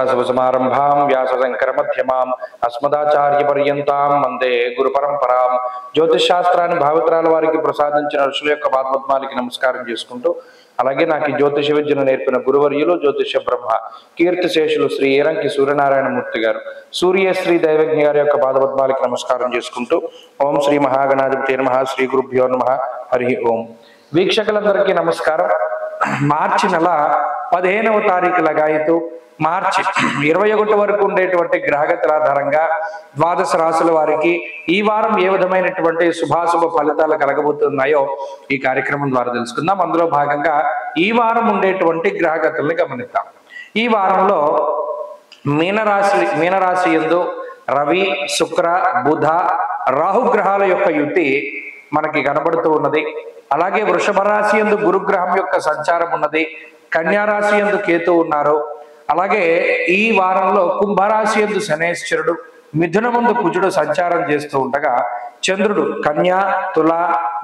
సదాశివసమారంభాం వ్యాసశంకరమధ్యమాం అస్మదాచార్యపర్యంతాం వందే గురు పరంపరాం. జ్యోతిషాస్త్రాన్ని భావితరాల వారికి ప్రసాదించిన ఋషుల యొక్క పాదపద్మాలకి నమస్కారం చేసుకుంటూ, అలాగే నాకు ఈ జ్యోతిష విద్యను నేర్పిన గురువర్యులు జ్యోతిష బ్రహ్మ కీర్తిశేషులు శ్రీ ఏరంకి సూర్యనారాయణమూర్తి గారు, సూర్యశ్రీ దైవజ్ఞ గారి యొక్క పాదపద్మాలకి నమస్కారం చేసుకుంటూ, ఓం శ్రీ మహాగణాధిపతి నమః, శ్రీ గురుభ్యో నమః, హరి ఓం. వీక్షకులందరికీ నమస్కారం. మార్చి నెల 15వ తారీఖు లగాయతు మార్చి 21 వరకు ఉండేటువంటి గ్రహగతుల ఆధారంగా ద్వాదశ రాశుల వారికి ఈ వారం ఏ విధమైనటువంటి శుభాశుభ ఫలితాలు కలగబోతున్నాయో ఈ కార్యక్రమం ద్వారా తెలుసుకుందాం. అందులో భాగంగా ఈ వారం ఉండేటువంటి గ్రహగతుల్ని గమనిద్దాం. ఈ వారంలో మీనరాశి యందు రవి, శుక్ర, బుధ, రాహుగ్రహాల యొక్క యుతి మనకి కనబడుతూ ఉన్నది. అలాగే వృషభ రాశి యందు గురుగ్రహం యొక్క సంచారం ఉన్నది. కన్యారాశి యందు కేతు ఉన్నారు. అలాగే ఈ వారంలో కుంభరాశి యందు శనేశ్వరుడు, మిథునమందు కుజుడు సంచారం చేస్తూ ఉండగా చంద్రుడు కన్యా, తుల,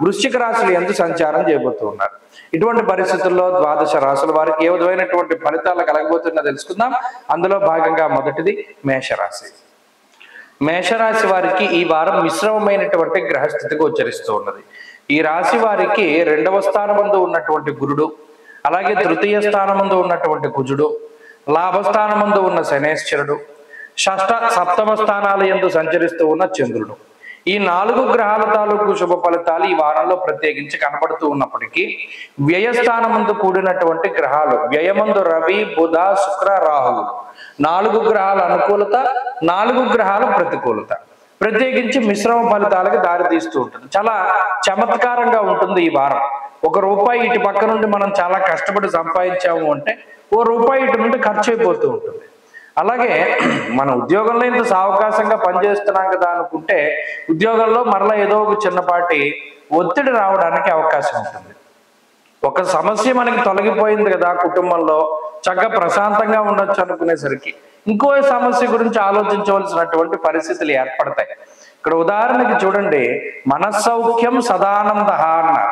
వృశ్చిక రాశుల యందు సంచారం చేయబోతూ ఉన్నారు. ఇటువంటి పరిస్థితుల్లో ద్వాదశ రాశుల వారికి ఏ విధమైనటువంటి ఫలితాలు కలగబోతున్నా తెలుసుకుందాం. అందులో భాగంగా మొదటిది మేషరాశి. మేషరాశి వారికి ఈ వారం మిశ్రమమైనటువంటి గ్రహస్థితి గోచరిస్తూ ఉన్నది. ఈ రాశి వారికి 2వ స్థానమందు ఉన్నటువంటి గురుడు, అలాగే 3య స్థానమందు ఉన్నటువంటి కుజుడు, లాభస్థానమందు ఉన్న శనేశ్వరుడు, షష్ఠ సప్తమ స్థానాల యందు సంచరిస్తూ ఉన్న చంద్రుడు, ఈ 4 గ్రహాల తాలూకు శుభ ఫలితాలు ఈ వారంలో ప్రత్యేకించి కనబడుతూ ఉన్నప్పటికీ వ్యయస్థానమందు కూడినటువంటి గ్రహాలు, వ్యయమందు రవి, బుధ, శుక్ర, రాహువులు, 4 గ్రహాల అనుకూలత, 4 గ్రహాల ప్రతికూలత ప్రత్యేకించి మిశ్రమ ఫలితాలకు దారితీస్తూ ఉంటుంది. చాలా చమత్కారంగా ఉంటుంది ఈ వారం. ₹1 ఇటు పక్క నుండి మనం చాలా కష్టపడి సంపాదించాము అంటే ₹1 ఇటు నుండి ఖర్చు అయిపోతూ ఉంటుంది. అలాగే మన ఉద్యోగంలో ఇంత సావకాశంగా పనిచేస్తున్నాం కదా అనుకుంటే ఉద్యోగంలో మరలా ఏదో ఒక చిన్నపాటి ఒత్తిడి రావడానికి అవకాశం ఉంటుంది. ఒక సమస్య మనకి తొలగిపోయింది కదా, కుటుంబంలో చక్కగా ప్రశాంతంగా ఉండొచ్చు అనుకునేసరికి ఇంకో సమస్య గురించి ఆలోచించవలసినటువంటి పరిస్థితులు ఏర్పడతాయి. ఇక్కడ ఉదాహరణకి చూడండి, మనస్సౌఖ్యం సదానంద అన్నారు.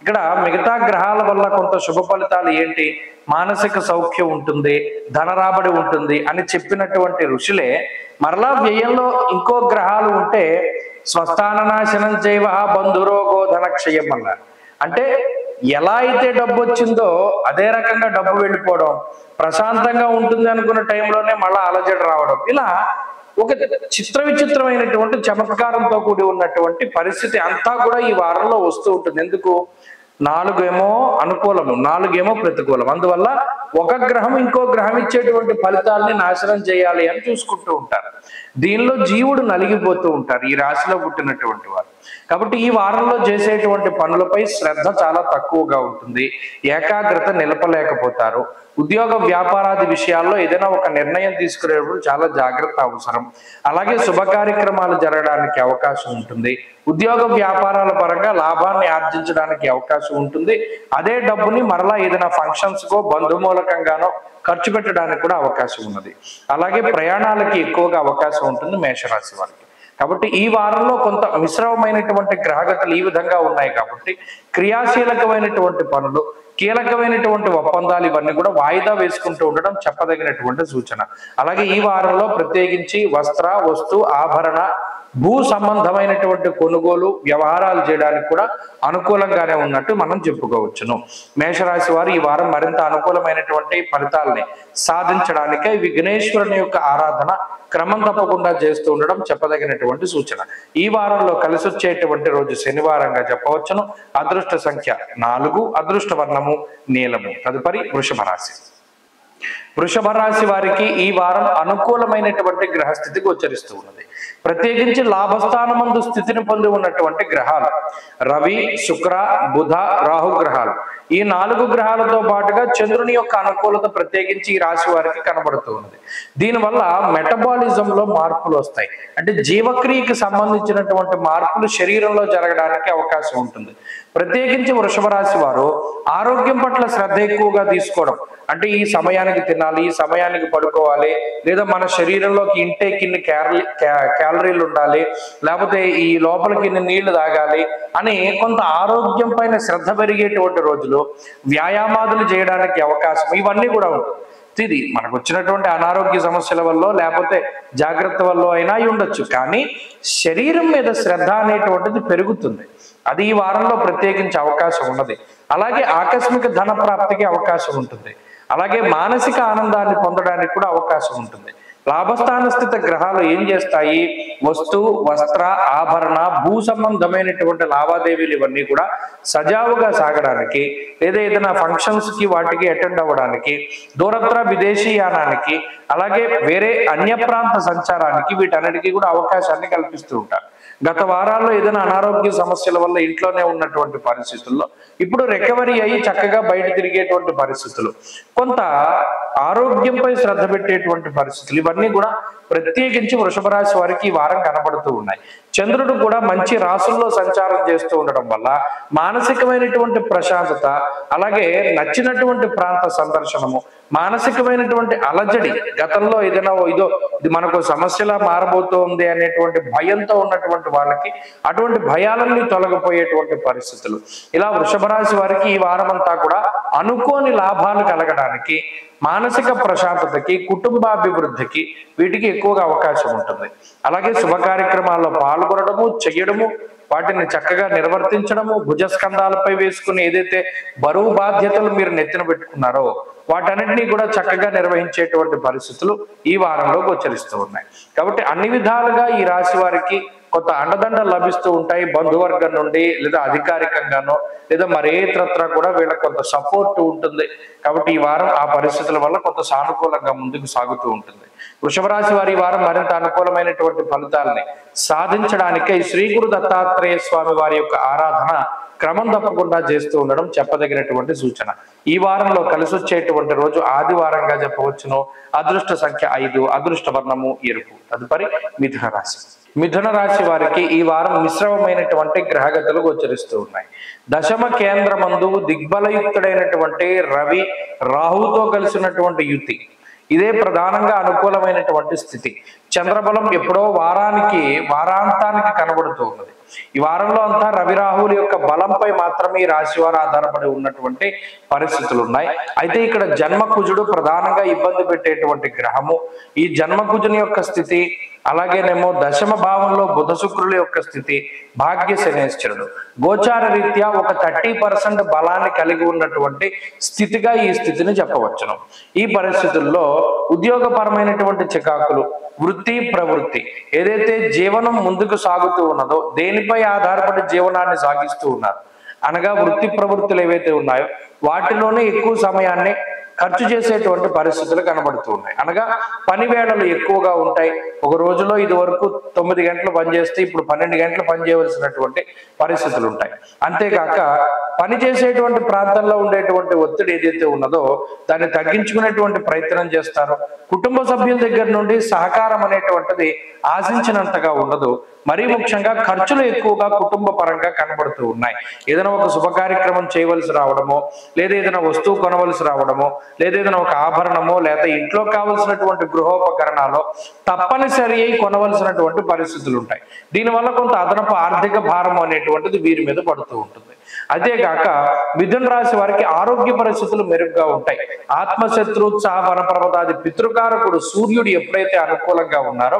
ఇక్కడ మిగతా గ్రహాల వల్ల కొంత శుభ ఫలితాలు ఏంటి, మానసిక సౌఖ్యం ఉంటుంది, ధన రాబడి ఉంటుంది అని చెప్పినటువంటి ఋషులే మరలా వ్యయంలో ఇంకో గ్రహాలు ఉంటే స్వస్థాననాశనం చేయవ బంధురోగో ధనక్షయం అన్నారు. అంటే ఎలా అయితే డబ్బు వచ్చిందో అదే రకంగా డబ్బు వెళ్ళిపోవడం, ప్రశాంతంగా ఉంటుంది అనుకున్న టైంలోనే మళ్ళా అలజడి రావడం, ఇలా ఒక విచిత్రమైనటువంటి చమత్కారంతో కూడి ఉన్నటువంటి పరిస్థితి అంతా కూడా ఈ వారంలో వస్తూ ఉంటుంది. ఎందుకు? 4 ఏమో అనుకూలము, 4 ఏమో ప్రతికూలం. అందువల్ల ఒక గ్రహం ఇంకో గ్రహం ఇచ్చేటువంటి ఫలితాలని నాశనం చేయాలి అని చూసుకుంటూ ఉంటారు. దీనిలో జీవుడు నలిగిపోతూ ఉంటారు ఈ రాశిలో పుట్టినటువంటి వారు. కాబట్టి ఈ వారంలో చేసేటువంటి పనులపై శ్రద్ధ చాలా తక్కువగా ఉంటుంది, ఏకాగ్రత నిలపలేకపోతారు. ఉద్యోగ వ్యాపారాది విషయాల్లో ఏదైనా ఒక నిర్ణయం తీసుకునేటప్పుడు చాలా జాగ్రత్త అవసరం. అలాగే శుభ కార్యక్రమాలు జరగడానికి అవకాశం ఉంటుంది. ఉద్యోగ వ్యాపారాల పరంగా లాభాన్ని ఆర్జించడానికి అవకాశం ఉంటుంది. అదే డబ్బుని మరలా ఏదైనా ఫంక్షన్స్కో బంధుమూలకంగానో ఖర్చు పెట్టడానికి కూడా అవకాశం ఉన్నది. అలాగే ప్రయాణాలకి ఎక్కువగా అవకాశం ఉంటుంది మేషరాశి వారికి. కాబట్టి ఈ వారంలో కొంత మిశ్రమమైనటువంటి గ్రహగతులు ఈ విధంగా ఉన్నాయి. కాబట్టి క్రియాశీలకమైనటువంటి పనులు, కీలకమైనటువంటి ఒప్పందాలు ఇవన్నీ కూడా వాయిదా వేసుకుంటూ ఉండడం చెప్పదగినటువంటి సూచన. అలాగే ఈ వారంలో ప్రత్యేకించి వస్త్ర, వస్తు, ఆభరణ, భూ సంబంధమైనటువంటి కొనుగోలు వ్యవహారాలు చేయడానికి కూడా అనుకూలంగానే ఉన్నట్టు మనం చెప్పుకోవచ్చును. మేషరాశి వారు ఈ వారం మరింత అనుకూలమైనటువంటి ఫలితాలని సాధించడానికే విఘ్నేశ్వరుని యొక్క ఆరాధన క్రమం తప్పకుండా చేస్తూ ఉండడం చెప్పదగినటువంటి సూచన. ఈ వారంలో కలిసి వచ్చేటువంటి రోజు శనివారంగా చెప్పవచ్చును. అదృష్ట సంఖ్య 4, అదృష్ట వర్ణము నీలము. తదుపరి వృషభ రాశి. వృషభ రాశి వారికి ఈ వారం అనుకూలమైనటువంటి గ్రహస్థితి గోచరిస్తూ ఉన్నది. ప్రత్యేకించి లాభస్థానమందు స్థితిని పొంది ఉన్నటువంటి గ్రహాలు రవి, శుక్ర, బుధ, రాహు గ్రహాలు, ఈ 4 గ్రహాలతో పాటుగా చంద్రుని యొక్క అనుకూలత ప్రత్యేకించి ఈ రాశి వారికి కనబడుతూ ఉన్నది. దీనివల్ల మెటబాలిజంలో మార్పులు వస్తాయి. అంటే జీవక్రియకి సంబంధించినటువంటి మార్పులు శరీరంలో జరగడానికి అవకాశం ఉంటుంది. ప్రత్యేకించి వృషభ రాశి వారు ఆరోగ్యం పట్ల శ్రద్ధ ఎక్కువగా తీసుకోవడం, అంటే ఈ సమయానికి తినాలి, ఈ సమయానికి పడుకోవాలి, లేదా మన శరీరంలోకి ఇంటేక్ ఇన్ని క్యాలరీలు ఉండాలి, లేకపోతే ఈ లోపలికి ఇన్ని నీళ్లు తాగాలి అని కొంత ఆరోగ్యం పైన శ్రద్ధ పెరిగేటువంటి రోజులు, వ్యాయామాదులు చేయడానికి అవకాశం ఇవన్నీ కూడా ఉంటుంది. ఇది మనకు వచ్చినటువంటి అనారోగ్య సమస్యల వల్ల లేకపోతే జాగ్రత్త వల్ల అయినా అయి ఉండొచ్చు, కానీ శరీరం మీద శ్రద్ధ అనేటువంటిది పెరుగుతుంది. అది ఈ వారంలో ప్రత్యేకించి అవకాశం ఉన్నది. అలాగే ఆకస్మిక ధన ప్రాప్తికి అవకాశం ఉంటుంది. అలాగే మానసిక ఆనందాన్ని పొందడానికి కూడా అవకాశం ఉంటుంది. లాభస్థాన స్థిత గ్రహాలు ఏం చేస్తాయి? వస్తు, వస్త్ర, ఆభరణ, భూ సంబంధమైనటువంటి లావాదేవీలు ఇవన్నీ కూడా సజావుగా సాగడానికి, లేదా ఏదైనా ఫంక్షన్స్ కి వాటికి అటెండ్ అవ్వడానికి, దూరత్ర విదేశీ యానానికి, అలాగే వేరే అన్య ప్రాంత సంచారానికి వీటన్నిటికీ కూడా అవకాశాన్ని కల్పిస్తూ ఉంటారు. గత వారాల్లో ఏదైనా అనారోగ్య సమస్యల వల్ల ఇంట్లోనే ఉన్నటువంటి పరిస్థితుల్లో ఇప్పుడు రికవరీ అయ్యి చక్కగా బయట తిరిగేటువంటి పరిస్థితులు, కొంత ఆరోగ్యంపై శ్రద్ధ పెట్టేటువంటి పరిస్థితులు, ఇవన్నీ కూడా ప్రత్యేకించి వృషభ రాశి వారికి ఈ వారం కనబడుతూ ఉన్నాయి. చంద్రుడు కూడా మంచి రాసుల్లో సంచారం చేస్తూ ఉండడం వల్ల మానసికమైనటువంటి ప్రశాంతత, అలాగే నచ్చినటువంటి ప్రాంత సందర్శనము, మానసికమైనటువంటి అలజడి, గతంలో ఏదైనా ఇదో ఇది మనకు సమస్యలా మారబోతోంది అనేటువంటి భయంతో ఉన్నటువంటి వాళ్ళకి అటువంటి భయాలన్నీ తొలగిపోయేటువంటి పరిస్థితులు. ఇలా వృషభ రాశి వారికి ఈ వారం అంతా కూడా అనుకోని లాభాలు కలగడానికి, మానసిక ప్రశాంతతకి, కుటుంబాభివృద్ధికి వీటికి ఎక్కువగా అవకాశం ఉంటుంది. అలాగే శుభ కార్యక్రమాల్లో పాల్గొనడము, చెయ్యడము, వాటిని చక్కగా నిర్వర్తించడము, భుజస్కంధాలపై వేసుకుని ఏదైతే బరువు బాధ్యతలు మీరు నెత్తిన పెట్టుకున్నారో వాటన్నిటినీ కూడా చక్కగా నిర్వహించేటువంటి పరిస్థితులు ఈ వారంలో గోచరిస్తూ ఉన్నాయి. కాబట్టి అన్ని విధాలుగా ఈ రాశి వారికి కొంత అండదండలు లభిస్తూ ఉంటాయి. బంధువర్గం నుండి, లేదా అధికారికంగానో, లేదా మరేతరత్రా కూడా వీళ్ళకి కొంత సపోర్ట్ ఉంటుంది. కాబట్టి ఈ వారం ఆ పరిస్థితుల వల్ల కొంత సానుకూలంగా ముందుకు సాగుతూ ఉంటుంది. వృషభ రాశి వారి వారం మరింత అనుకూలమైనటువంటి ఫలితాలని సాధించడానికే శ్రీ గురు దత్తాత్రేయ స్వామి వారి యొక్క ఆరాధన క్రమం తప్పకుండా చేస్తూ ఉండడం చెప్పదగినటువంటి సూచన. ఈ వారంలో కలిసి వచ్చేటువంటి రోజు ఆదివారంగా చెప్పవచ్చును. అదృష్ట సంఖ్య 5, అదృష్ట వర్ణము ఎరుపు. తదుపరి మిథున రాశి. మిథున రాశి వారికి ఈ వారం మిశ్రమమైనటువంటి గ్రహగతులు గోచరిస్తూ ఉన్నాయి. దశమ కేంద్రమందు దిగ్బలయుక్తుడైనటువంటి రవి రాహుతో కలిసినటువంటి యుతి, ఇదే ప్రధానంగా అనుకూలమైనటువంటి స్థితి. చంద్రబలం ఎప్పుడో వారాంతానికి కనబడుతూ ఉన్నది. ఈ వారంలో అంతా రవి రాహువుల యొక్క బలంపై మాత్రమే ఈ రాశి వారు ఆధారపడి ఉన్నటువంటి పరిస్థితులు ఉన్నాయి. అయితే ఇక్కడ జన్మకుజుడు ప్రధానంగా ఇబ్బంది పెట్టేటువంటి గ్రహము. ఈ జన్మకుజుని యొక్క స్థితి, అలాగేనేమో దశమ భావంలో బుధ శుక్రుల యొక్క స్థితి, భాగ్య శనేశ్వరుడు గోచార రీత్యా ఒక 30% బలాన్ని కలిగి ఉన్నటువంటి స్థితిగా ఈ స్థితిని చెప్పవచ్చును. ఈ పరిస్థితుల్లో ఉద్యోగపరమైనటువంటి చికాకులు, వృత్తి ప్రవృత్తి, ఏదైతే జీవనం ముందుకు సాగుతూ ఉన్నదో, దేనిపై ఆధారపడి జీవనాన్ని సాగిస్తూ ఉన్నారు అనగా వృత్తి ప్రవృత్తులు ఏవైతే ఉన్నాయో వాటిలోనే ఎక్కువ సమయాన్ని ఖర్చు చేసేటువంటి పరిస్థితులు కనబడుతూ ఉన్నాయి. అనగా పని వేళలు ఎక్కువగా ఉంటాయి. ఒక రోజులో ఇది వరకు 9 గంటలు పనిచేస్తే ఇప్పుడు 12 గంటలు పనిచేయవలసినటువంటి పరిస్థితులు ఉంటాయి. అంతేకాక పని చేసేటువంటి ప్రాంతంలో ఉండేటువంటి ఒత్తిడి ఏదైతే ఉన్నదో దాన్ని తగ్గించుకునేటువంటి ప్రయత్నం చేస్తారు. కుటుంబ సభ్యుల దగ్గర నుండి సహకారం అనేటువంటిది ఆశించినంతగా ఉండదు. మరీ ముఖ్యంగా ఖర్చులు ఎక్కువగా కుటుంబ పరంగా కనబడుతూ ఉన్నాయి. ఏదైనా ఒక శుభ కార్యక్రమం చేయవలసి రావడమో, లేదా ఏదైనా వస్తువు కొనవలసి రావడమో, లేదా ఏదైనా ఒక ఆభరణమో, లేదా ఇంట్లో కావలసినటువంటి గృహోపకరణాలు తప్పనిసరి అయి కొనవలసినటువంటి పరిస్థితులు ఉంటాయి. దీనివల్ల కొంత అదనపు ఆర్థిక భారం అనేటువంటిది వీరి మీద పడుతూ ఉంటుంది. అదేగాక మిథున రాశి వారికి ఆరోగ్య పరిస్థితులు మెరుగ్గా ఉంటాయి. ఆత్మశత్రుత్సాహ వనప్రమదాది పితృకారకుడు సూర్యుడు ఎప్పుడైతే అనుకూలంగా ఉన్నారో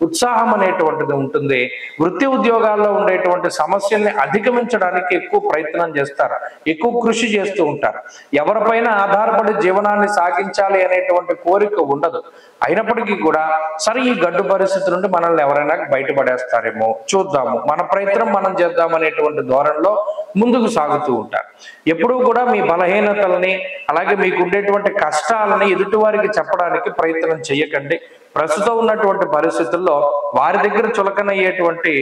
ఉత్సాహం అనేటువంటిది ఉంటుంది. వృత్తి ఉద్యోగాల్లో ఉండేటువంటి సమస్యల్ని అధిగమించడానికి ఎక్కువ ప్రయత్నం చేస్తారు, ఎక్కువ కృషి చేస్తూ ఉంటారు. ఎవరిపైన ఆధారపడి జీవనాన్ని సాగించాలి అనేటువంటి కోరిక ఉండదు. అయినప్పటికీ కూడా సరే ఈ గడ్డు పరిస్థితి నుండి మనల్ని ఎవరైనా బయటపడేస్తారేమో చూద్దాము, మన ప్రయత్నం మనం చేద్దాం అనేటువంటి ధోరణిలో ముందుకు సాగుతూ ఉంటారు. ఎప్పుడూ కూడా మీ బలహీనతలని, అలాగే మీకు ఉండేటువంటి కష్టాలని ఎదుటివారికి చెప్పడానికి ప్రయత్నం చేయకండి. ప్రస్తుతం ఉన్నటువంటి పరిస్థితుల్లో వారి దగ్గర చులకనయ్యేటువంటి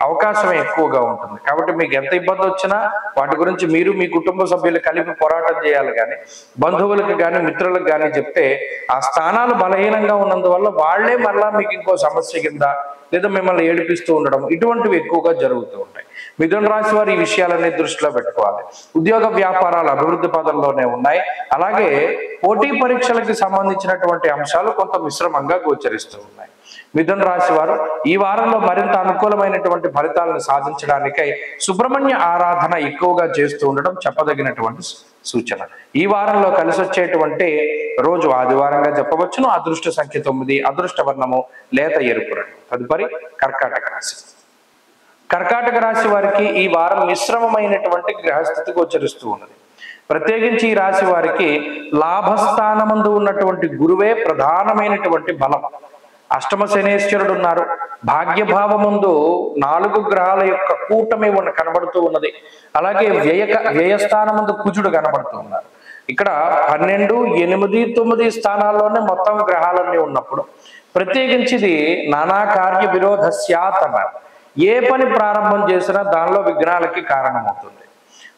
అవకాశం ఎక్కువగా ఉంటుంది. కాబట్టి మీకు ఎంత ఇబ్బంది వచ్చినా వాటి గురించి మీరు మీ కుటుంబ సభ్యులు కలిపి పోరాటం చేయాలి. కానీ బంధువులకు కానీ మిత్రులకు కానీ చెప్తే ఆ స్థానాలు బలహీనంగా ఉన్నందువల్ల వాళ్లే మరలా మీకు ఇంకో సమస్య కింద లేదా మిమ్మల్ని ఏడిపిస్తూ ఉండడం ఇటువంటివి ఎక్కువగా జరుగుతూ ఉంటాయి. మిథున రాశి వారు ఈ విషయాలన్నీ దృష్టిలో పెట్టుకోవాలి. ఉద్యోగ వ్యాపారాలు అభివృద్ధి పదంలోనే ఉన్నాయి. అలాగే పోటీ పరీక్షలకు సంబంధించినటువంటి అంశాలు కొంత మిశ్రమంగా గోచరిస్తూ ఉన్నాయి. మిథున రాశి వారు ఈ వారంలో మరింత అనుకూలమైనటువంటి ఫలితాలను సాధించడానికై సుబ్రహ్మణ్య ఆరాధన ఎక్కువగా చేస్తూ ఉండడం చెప్పదగినటువంటి సూచన. ఈ వారంలో కలిసి వచ్చేటువంటి రోజు ఆదివారంగా చెప్పవచ్చును. అదృష్ట సంఖ్య 9, అదృష్ట వర్ణము లేత ఎరుపు రంగు. తదుపరి కర్కాటక రాశి. కర్కాటక రాశి వారికి ఈ వారం మిశ్రమమైనటువంటి గ్రహస్థితి గోచరిస్తూ ఉన్నది. ప్రత్యేకించి ఈ రాశి వారికి లాభస్థానమందు ఉన్నటువంటి గురువే ప్రధానమైనటువంటి బలం. అష్టమ శనేశ్వరుడు ఉన్నారు. భాగ్యభావముందు 4 గ్రహాల యొక్క కూటమి కనబడుతూ ఉన్నది. అలాగే వ్యయస్థానముందు కుజుడు కనబడుతూ ఉన్నారు. ఇక్కడ 12, 8, 9 స్థానాల్లోనే మొత్తం గ్రహాలన్నీ ఉన్నప్పుడు ప్రత్యేకించి ఇది నానా కార్య విరోధస్యాత్ అన్నారు. ఏ పని ప్రారంభం చేసినా దానిలో విఘ్నాలకి కారణమవుతుంది.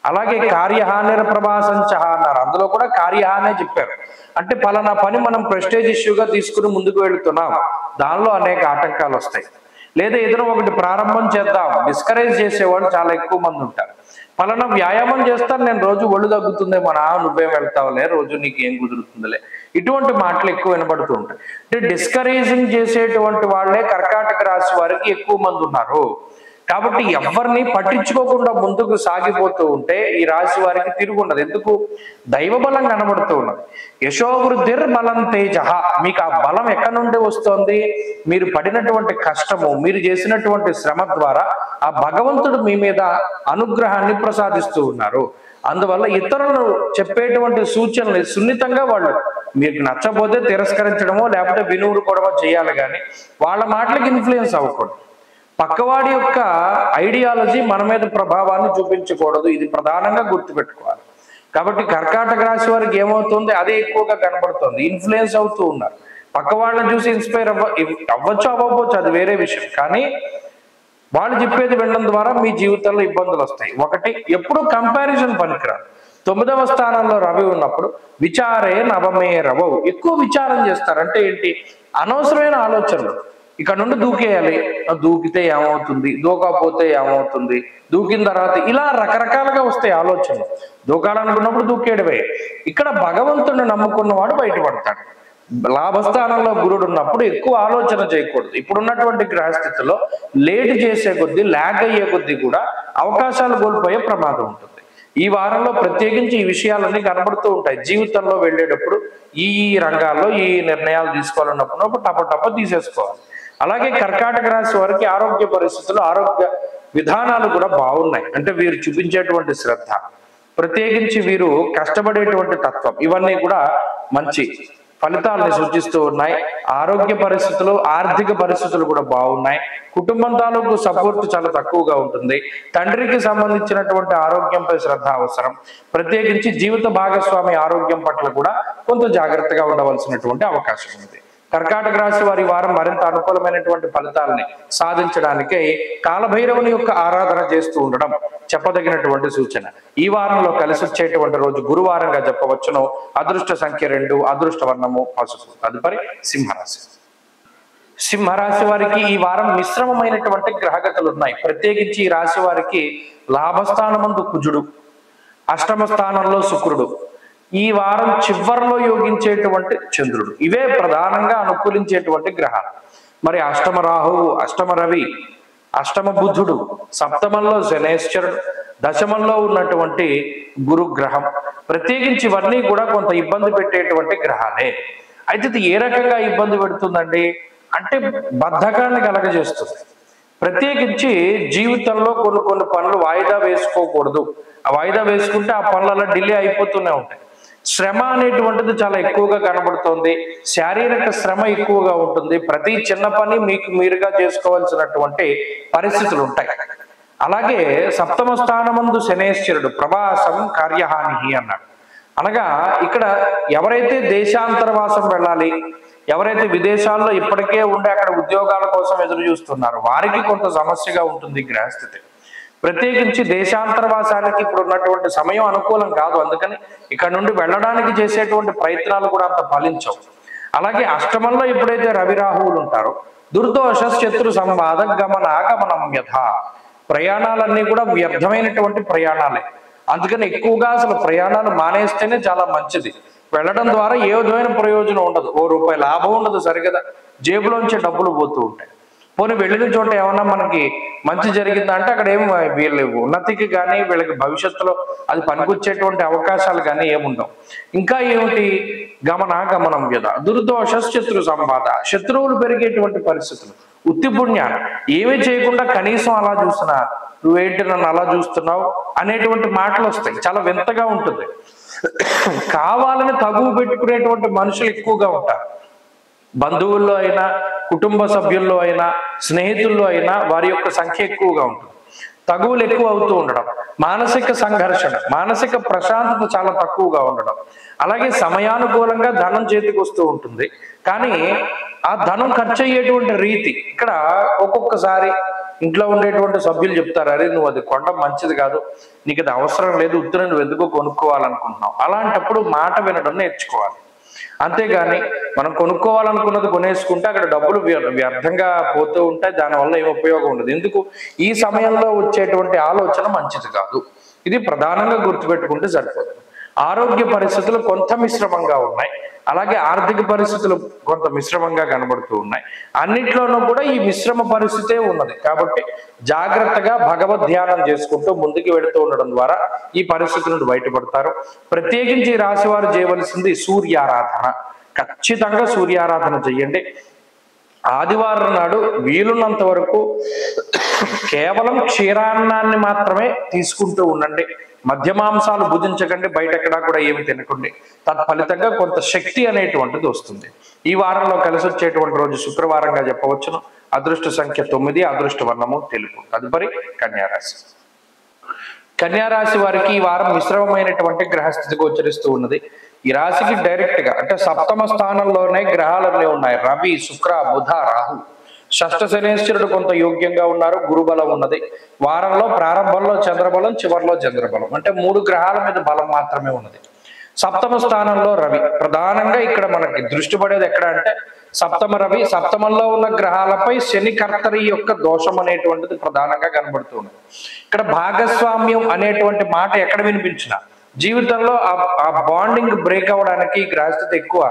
అలాగే కార్యహానిర ప్రభాసంచ అన్నారు. అందులో కూడా కార్యహానే చెప్పారు. అంటే పలానా పని మనం ప్రెస్టేజ్ ఇష్యూగా తీసుకుని ముందుకు వెళుతున్నాం, దానిలో అనేక ఆటంకాలు వస్తాయి. లేదా ఏదైనా ఒకటి ప్రారంభం చేద్దాం, డిస్కరేజ్ చేసేవాళ్ళు చాలా ఎక్కువ మంది ఉంటారు. పలానా వ్యాయామం చేస్తాను, నేను రోజు ఒళ్ళు తగ్గుతుంది, నువ్వేం వెళ్తావులే, రోజు నీకు ఏం కుదురుతుందిలే, ఇటువంటి మాటలు ఎక్కువ వినబడుతూ ఉంటాయి. అంటే డిస్కరేజింగ్ చేసేటువంటి వాళ్ళే కర్కాటక రాశి వారికి ఎక్కువ మంది ఉన్నారు. కాబట్టి ఎవరిని పట్టించుకోకుండా ముందుకు సాగిపోతూ ఉంటే ఈ రాశి వారికి తిరుగుండదు. ఎందుకు? దైవ బలం కనబడుతూ ఉన్నది. యశోవృద్ధిర్ బలం తేజ. మీకు ఆ బలం ఎక్కడి నుండి వస్తోంది? మీరు పడినటువంటి కష్టము, మీరు చేసినటువంటి శ్రమ ద్వారా ఆ భగవంతుడు మీ మీద అనుగ్రహాన్ని ప్రసాదిస్తూ ఉన్నారు. అందువల్ల ఇతరులు చెప్పేటువంటి సూచనలు సున్నితంగా వాళ్ళు మీకు నచ్చబోతే తిరస్కరించడమో లేకపోతే వినుకోవడమో చేయాలి, కానీ వాళ్ళ మాటలకు ఇన్ఫ్లుయెన్స్ అవ్వకూడదు. పక్కవాడి యొక్క ఐడియాలజీ మన మీద ప్రభావాన్ని చూపించకూడదు. ఇది ప్రధానంగా గుర్తుపెట్టుకోవాలి. కాబట్టి కర్కాటక రాశి వారికి ఏమవుతుంది? అదే ఎక్కువగా కనబడుతుంది. ఇన్ఫ్లుయెన్స్ అవుతూ ఉన్నారు. పక్క వాళ్ళని చూసి ఇన్స్పైర్ అవ్వచ్చు అవ్వకపోవచ్చు, అది వేరే విషయం. కానీ వాళ్ళు చెప్పేది వినడం ద్వారా మీ జీవితంలో ఇబ్బందులు వస్తాయి. ఒకటి, ఎప్పుడు కంపారిజన్ పనికిరాదు. 9వ స్థానంలో రవి ఉన్నప్పుడు విచారే నవమే రవవు. ఎక్కువ విచారం చేస్తారు. అంటే ఏంటి? అనవసరమైన ఆలోచనలు. ఇక్కడ నుండి దూకేయాలి, దూకితే ఏమవుతుంది, దూకపోతే ఏమవుతుంది, దూకిన తర్వాత ఇలా రకరకాలుగా వస్తాయి ఆలోచనలు. దూకాలనుకున్నప్పుడు దూకేయడమే. ఇక్కడ భగవంతుడిని నమ్ముకున్నవాడు బయటపడతాడు. లాభస్థానంలో గురుడు ఉన్నప్పుడు ఎక్కువ ఆలోచన చేయకూడదు. ఇప్పుడున్నటువంటి గ్రహస్థితిలో లేట్ చేసే కొద్దీ, ల్యాగ్ అయ్యే కొద్దీ కూడా అవకాశాలు కోల్పోయే ప్రమాదం ఉంటుంది. ఈ వారంలో ప్రత్యేకించి ఈ విషయాలన్నీ కనబడుతూ ఉంటాయి. జీవితంలో వెళ్ళేటప్పుడు ఈ రంగాల్లో ఈ నిర్ణయాలు తీసుకోవాలన్నప్పుడు టప తీసేసుకోవాలి. అలాగే కర్కాటక రాశి వారికి ఆరోగ్య పరిస్థితులు, ఆరోగ్య విధానాలు కూడా బాగున్నాయి. అంటే వీరు చూపించేటువంటి శ్రద్ధ, ప్రత్యేకించి వీరు కష్టపడేటువంటి తత్వం, ఇవన్నీ కూడా మంచి ఫలితాలని సూచిస్తూ ఉన్నాయి. ఆరోగ్య పరిస్థితులు, ఆర్థిక పరిస్థితులు కూడా బాగున్నాయి. కుటుంబం తాలూకు సపోర్ట్ చాలా తక్కువగా ఉంటుంది. తండ్రికి సంబంధించినటువంటి ఆరోగ్యంపై శ్రద్ధ అవసరం. ప్రత్యేకించి జీవిత భాగస్వామి ఆరోగ్యం పట్ల కూడా కొంత జాగ్రత్తగా ఉండవలసినటువంటి అవకాశం ఉంది. కర్కాటక రాశి వారి వారం మరింత అనుకూలమైనటువంటి ఫలితాలని సాధించడానికి కాలభైరవుని యొక్క ఆరాధన చేస్తూ ఉండడం చెప్పదగినటువంటి సూచన. ఈ వారంలో కలిసి వచ్చేటువంటి రోజు గురువారంగా చెప్పవచ్చును. అదృష్ట సంఖ్య 2, అదృష్ట వర్ణము పసుపు. తదుపరి సింహరాశి. సింహరాశి వారికి ఈ వారం మిశ్రమమైనటువంటి గ్రహగతులు ఉన్నాయి. ప్రత్యేకించి ఈ రాశి వారికి లాభస్థానమందు కుజుడు, అష్టమ స్థానంలో శుక్రుడు, ఈ వారం చివరిలో యోగించేటువంటి చంద్రుడు, ఇవే ప్రధానంగా అనుకూలించేటువంటి గ్రహాలు. మరి అష్టమ రాహువు, అష్టమ రవి, అష్టమ బుధుడు, సప్తమంలో శనేశ్వరుడు, దశమంలో ఉన్నటువంటి గురుగ్రహం, ప్రత్యేకించి ఇవన్నీ కూడా కొంత ఇబ్బంది పెట్టేటువంటి గ్రహాలే. అయితే ఇది ఏ రకంగా ఇబ్బంది పెడుతుందండి అంటే బద్ధకాన్ని కలగజేస్తుంది. ప్రత్యేకించి జీవితంలో కొన్ని పనులు వాయిదా వేసుకోకూడదు. ఆ వాయిదా వేసుకుంటే ఆ పనులలో డిలే అయిపోతూనే ఉంటాయి. శ్రమ అనేటువంటిది చాలా ఎక్కువగా కనబడుతుంది. శారీరక శ్రమ ఎక్కువగా ఉంటుంది. ప్రతి చిన్న పని మీకు మీరుగా చేసుకోవాల్సినటువంటి పరిస్థితులు ఉంటాయి. అలాగే సప్తమ స్థానమందు శనేశ్వరుడు ప్రభాసం కార్యహాని అన్నాడు. అనగా ఇక్కడ ఎవరైతే దేశాంతరవాసం వెళ్ళాలి, ఎవరైతే విదేశాల్లో ఇప్పటికే ఉండి అక్కడ ఉద్యోగాల కోసం ఎదురు చూస్తున్నారో వారికి కొంత సమస్యగా ఉంటుంది గ్రహస్థితి. ప్రత్యేకించి దేశాంతరవాసానికి ఇప్పుడు ఉన్నటువంటి సమయం అనుకూలం కాదు. అందుకని ఇక్కడ నుండి వెళ్ళడానికి చేసేటువంటి ప్రయత్నాలు కూడా అంత ఫలించవు. అలాగే అష్టమంలో ఎప్పుడైతే రవి రాహువులు ఉంటారో దుర్దోష శత్రు సంవాద గమనాగమనం యథ, ప్రయాణాలన్నీ కూడా వ్యర్థమైనటువంటి ప్రయాణాలే. అందుకని ఎక్కువగా అసలు ప్రయాణాలు మానేస్తేనే చాలా మంచిది. వెళ్ళడం ద్వారా ఏ విధమైన ప్రయోజనం ఉండదు, ₹1 లాభం ఉండదు, సరిగదా, జేబులోంచి డబ్బులు పోతూ ఉంటాయి. పోనీ వెళ్ళిన చోట ఏమన్నా మనకి మంచి జరిగిందా అంటే అక్కడ ఏం వీళ్ళ ఉన్నతికి కానీ వీళ్ళకి భవిష్యత్తులో అది పనికొచ్చేటువంటి అవకాశాలు కానీ ఏముండవు. ఇంకా ఏమిటి, గమనం వ్యధ దుర్దోష శత్రు సంపాద, శత్రువులు పెరిగేటువంటి పరిస్థితులు, ఉత్తి పుణ్యాలు ఏమీ చేయకుండా కనీసం అలా చూస్తున్నా, నువ్వేంటి నన్ను అలా చూస్తున్నావు అనేటువంటి మాటలు వస్తాయి. చాలా వింతగా ఉంటుంది. కావాలని తగువ పెట్టుకునేటువంటి మనుషులు ఎక్కువగా ఉంటారు. బంధువుల్లో అయినా, కుటుంబ సభ్యుల్లో అయినా, స్నేహితుల్లో అయినా వారి యొక్క సంఖ్య ఎక్కువగా ఉంటుంది. తగువులు ఎక్కువ అవుతూ ఉండడం, మానసిక సంఘర్షణ, మానసిక ప్రశాంతత చాలా తక్కువగా ఉండడం, అలాగే సమయానుకూలంగా ధనం చేతికి వస్తూ ఉంటుంది. కానీ ఆ ధనం ఖర్చు అయ్యేటువంటి రీతి ఇక్కడ ఒక్కొక్కసారి ఇంట్లో ఉండేటువంటి సభ్యులు చెప్తారు, అరే నువ్వు అది కొనడం మంచిది కాదు, నీకు అది అవసరం లేదు, ఉత్తరం నువ్వు ఎందుకో కొనుక్కోవాలనుకుంటున్నావు. అలాంటప్పుడు మాట వినడం నేర్చుకోవాలి. అంతేగాని మనం కొనుక్కోవాలనుకున్నది కొనేసుకుంటే అక్కడ డబ్బులు వ్యర్థంగా పోతూ ఉంటాయి, దానివల్ల ఏం ఉపయోగం ఉండదు. ఎందుకు, ఈ సమయంలో వచ్చేటువంటి ఆలోచన మంచిది కాదు. ఇది ప్రధానంగా గుర్తుపెట్టుకుంటే సరిపోతుంది. ఆరోగ్య పరిస్థితులు కొంత మిశ్రమంగా ఉన్నాయి, అలాగే ఆర్థిక పరిస్థితులు కొంత మిశ్రమంగా కనబడుతూ ఉన్నాయి. అన్నిట్లోనూ కూడా ఈ మిశ్రమ పరిస్థితే ఉన్నది. కాబట్టి జాగ్రత్తగా భగవద్ ధ్యానం చేసుకుంటూ ముందుకు వెళుతూ ఉండడం ద్వారా ఈ పరిస్థితి నుండి బయటపడతారు. ప్రత్యేకించి ఈ రాశి వారు చేయవలసింది సూర్యారాధన. ఖచ్చితంగా సూర్యారాధన చెయ్యండి. ఆదివారం నాడు వీలున్నంత వరకు కేవలం క్షీరాన్నాన్ని మాత్రమే తీసుకుంటూ ఉండండి. మధ్యమాంసాలు భుజించకండి, బయట ఎక్కడా కూడా ఏమి తినకండి. తత్ఫలితంగా కొంత శక్తి అనేటువంటిది వస్తుంది. ఈ వారంలో కలిసి వచ్చేటువంటి రోజు శుక్రవారంగా చెప్పవచ్చును. అదృష్ట సంఖ్య 9, అదృష్ట వర్ణము తెలుపు. తదుపరి కన్యారాశి. కన్యారాశి వారికి ఈ వారం మిశ్రమమైనటువంటి గ్రహస్థితి గోచరిస్తూ ఉన్నది. ఈ రాశికి డైరెక్ట్ గా అంటే సప్తమ స్థానంలోనే గ్రహాలన్నీ ఉన్నాయి. రవి, శుక్ర, బుధ, రాహు. షష్ఠ శనేశ్వరుడు కొంత యోగ్యంగా ఉన్నారు, గురుబలం ఉన్నది. వారంలో ప్రారంభంలో చంద్రబలం, చివరిలో చంద్రబలం, అంటే 3 గ్రహాల మీద బలం మాత్రమే ఉన్నది. సప్తమ స్థానంలో రవి. ప్రధానంగా ఇక్కడ మనకి దృష్టి పడేది ఎక్కడ అంటే సప్తమ రవి, సప్తమంలో ఉన్న గ్రహాలపై శని కర్తరి యొక్క దోషం అనేటువంటిది ప్రధానంగా కనబడుతుంది. ఇక్కడ భాగస్వామ్యం అనేటువంటి మాట ఎక్కడ వినిపించినా జీవితంలో ఆ బాండింగ్ బ్రేక్ అవ్వడానికి గ్రహస్థితి ఎక్కువ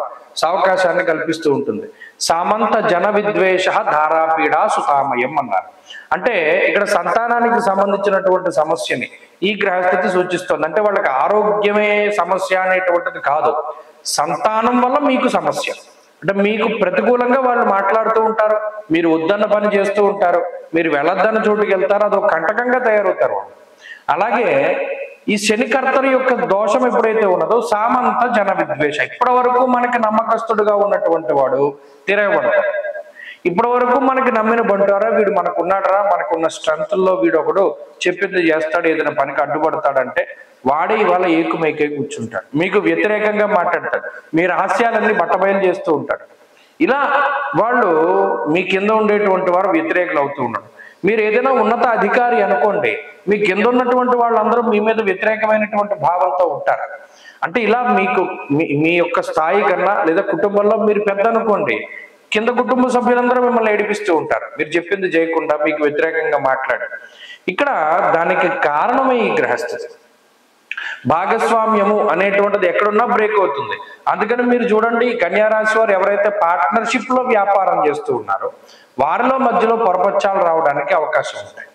అవకాశాన్ని కల్పిస్తూ ఉంటుంది. సామంత జన విద్వేష ధారాపీడ సుతామయం అన్నారు. అంటే ఇక్కడ సంతానానికి సంబంధించినటువంటి సమస్యని ఈ గ్రహస్థితి సూచిస్తుంది. అంటే వాళ్ళకి ఆరోగ్యమే సమస్య అనేటువంటిది కాదు, సంతానం వల్ల మీకు సమస్య. అంటే మీకు ప్రతికూలంగా వాళ్ళు మాట్లాడుతూ ఉంటారు, మీరు వద్దన్న పని చేస్తూ ఉంటారు, మీరు వెళ్ళొద్దన్న చోటుకి వెళ్తారు, అదొక కంటకంగా తయారవుతారు. అలాగే ఈ శనికర్తరి యొక్క దోషం ఎప్పుడైతే ఉన్నదో సామంత జన విద్వేష, ఇప్పటి వరకు మనకి నమ్మకస్తుడుగా ఉన్నటువంటి వాడు తిరగబడతాడు. ఇప్పటి వరకు మనకి నమ్మిన బంటారా, వీడు మనకున్నాడరా, మనకున్న స్ట్రెంత్లో వీడు ఒకడు చెప్పింది చేస్తాడు, ఏదైనా పనికి అడ్డుపడతాడంటే వాడే ఇవాళ ఏకుమైకే కూర్చుంటాడు, మీకు వ్యతిరేకంగా మాట్లాడతాడు, మీ రహస్యాలన్నీ బట్టబయలు చేస్తూ ఉంటాడు. ఇలా వాళ్ళు మీ కింద ఉండేటువంటి వారు వ్యతిరేకులు అవుతూ ఉన్నారు. మీరు ఏదైనా ఉన్నత అధికారి అనుకోండి, మీ కింద ఉన్నటువంటి వాళ్ళందరూ మీ మీద వ్యతిరేకమైనటువంటి భావంతో ఉంటారు. అంటే ఇలా మీకు మీ యొక్క స్థాయి కన్నా లేదా కుటుంబంలో మీరు పెద్ద అనుకోండి, కింద కుటుంబ సభ్యులందరూ మిమ్మల్ని ఏడిపిస్తూ ఉంటారు, మీరు చెప్పింది చేయకుండా మీకు వ్యతిరేకంగా మాట్లాడారు. ఇక్కడ దానికి కారణమే ఈ గ్రహస్థితి. భాగస్వామ్యము అనేటువంటిది ఎక్కడున్నా బ్రేక్ అవుతుంది. అందుకని మీరు చూడండి, కన్యారాశి వారు ఎవరైతే పార్ట్నర్షిప్ లో వ్యాపారం చేస్తూ ఉన్నారో వారిలో మధ్యలో పొరపచ్చాలు రావడానికి అవకాశం ఉంటాయి.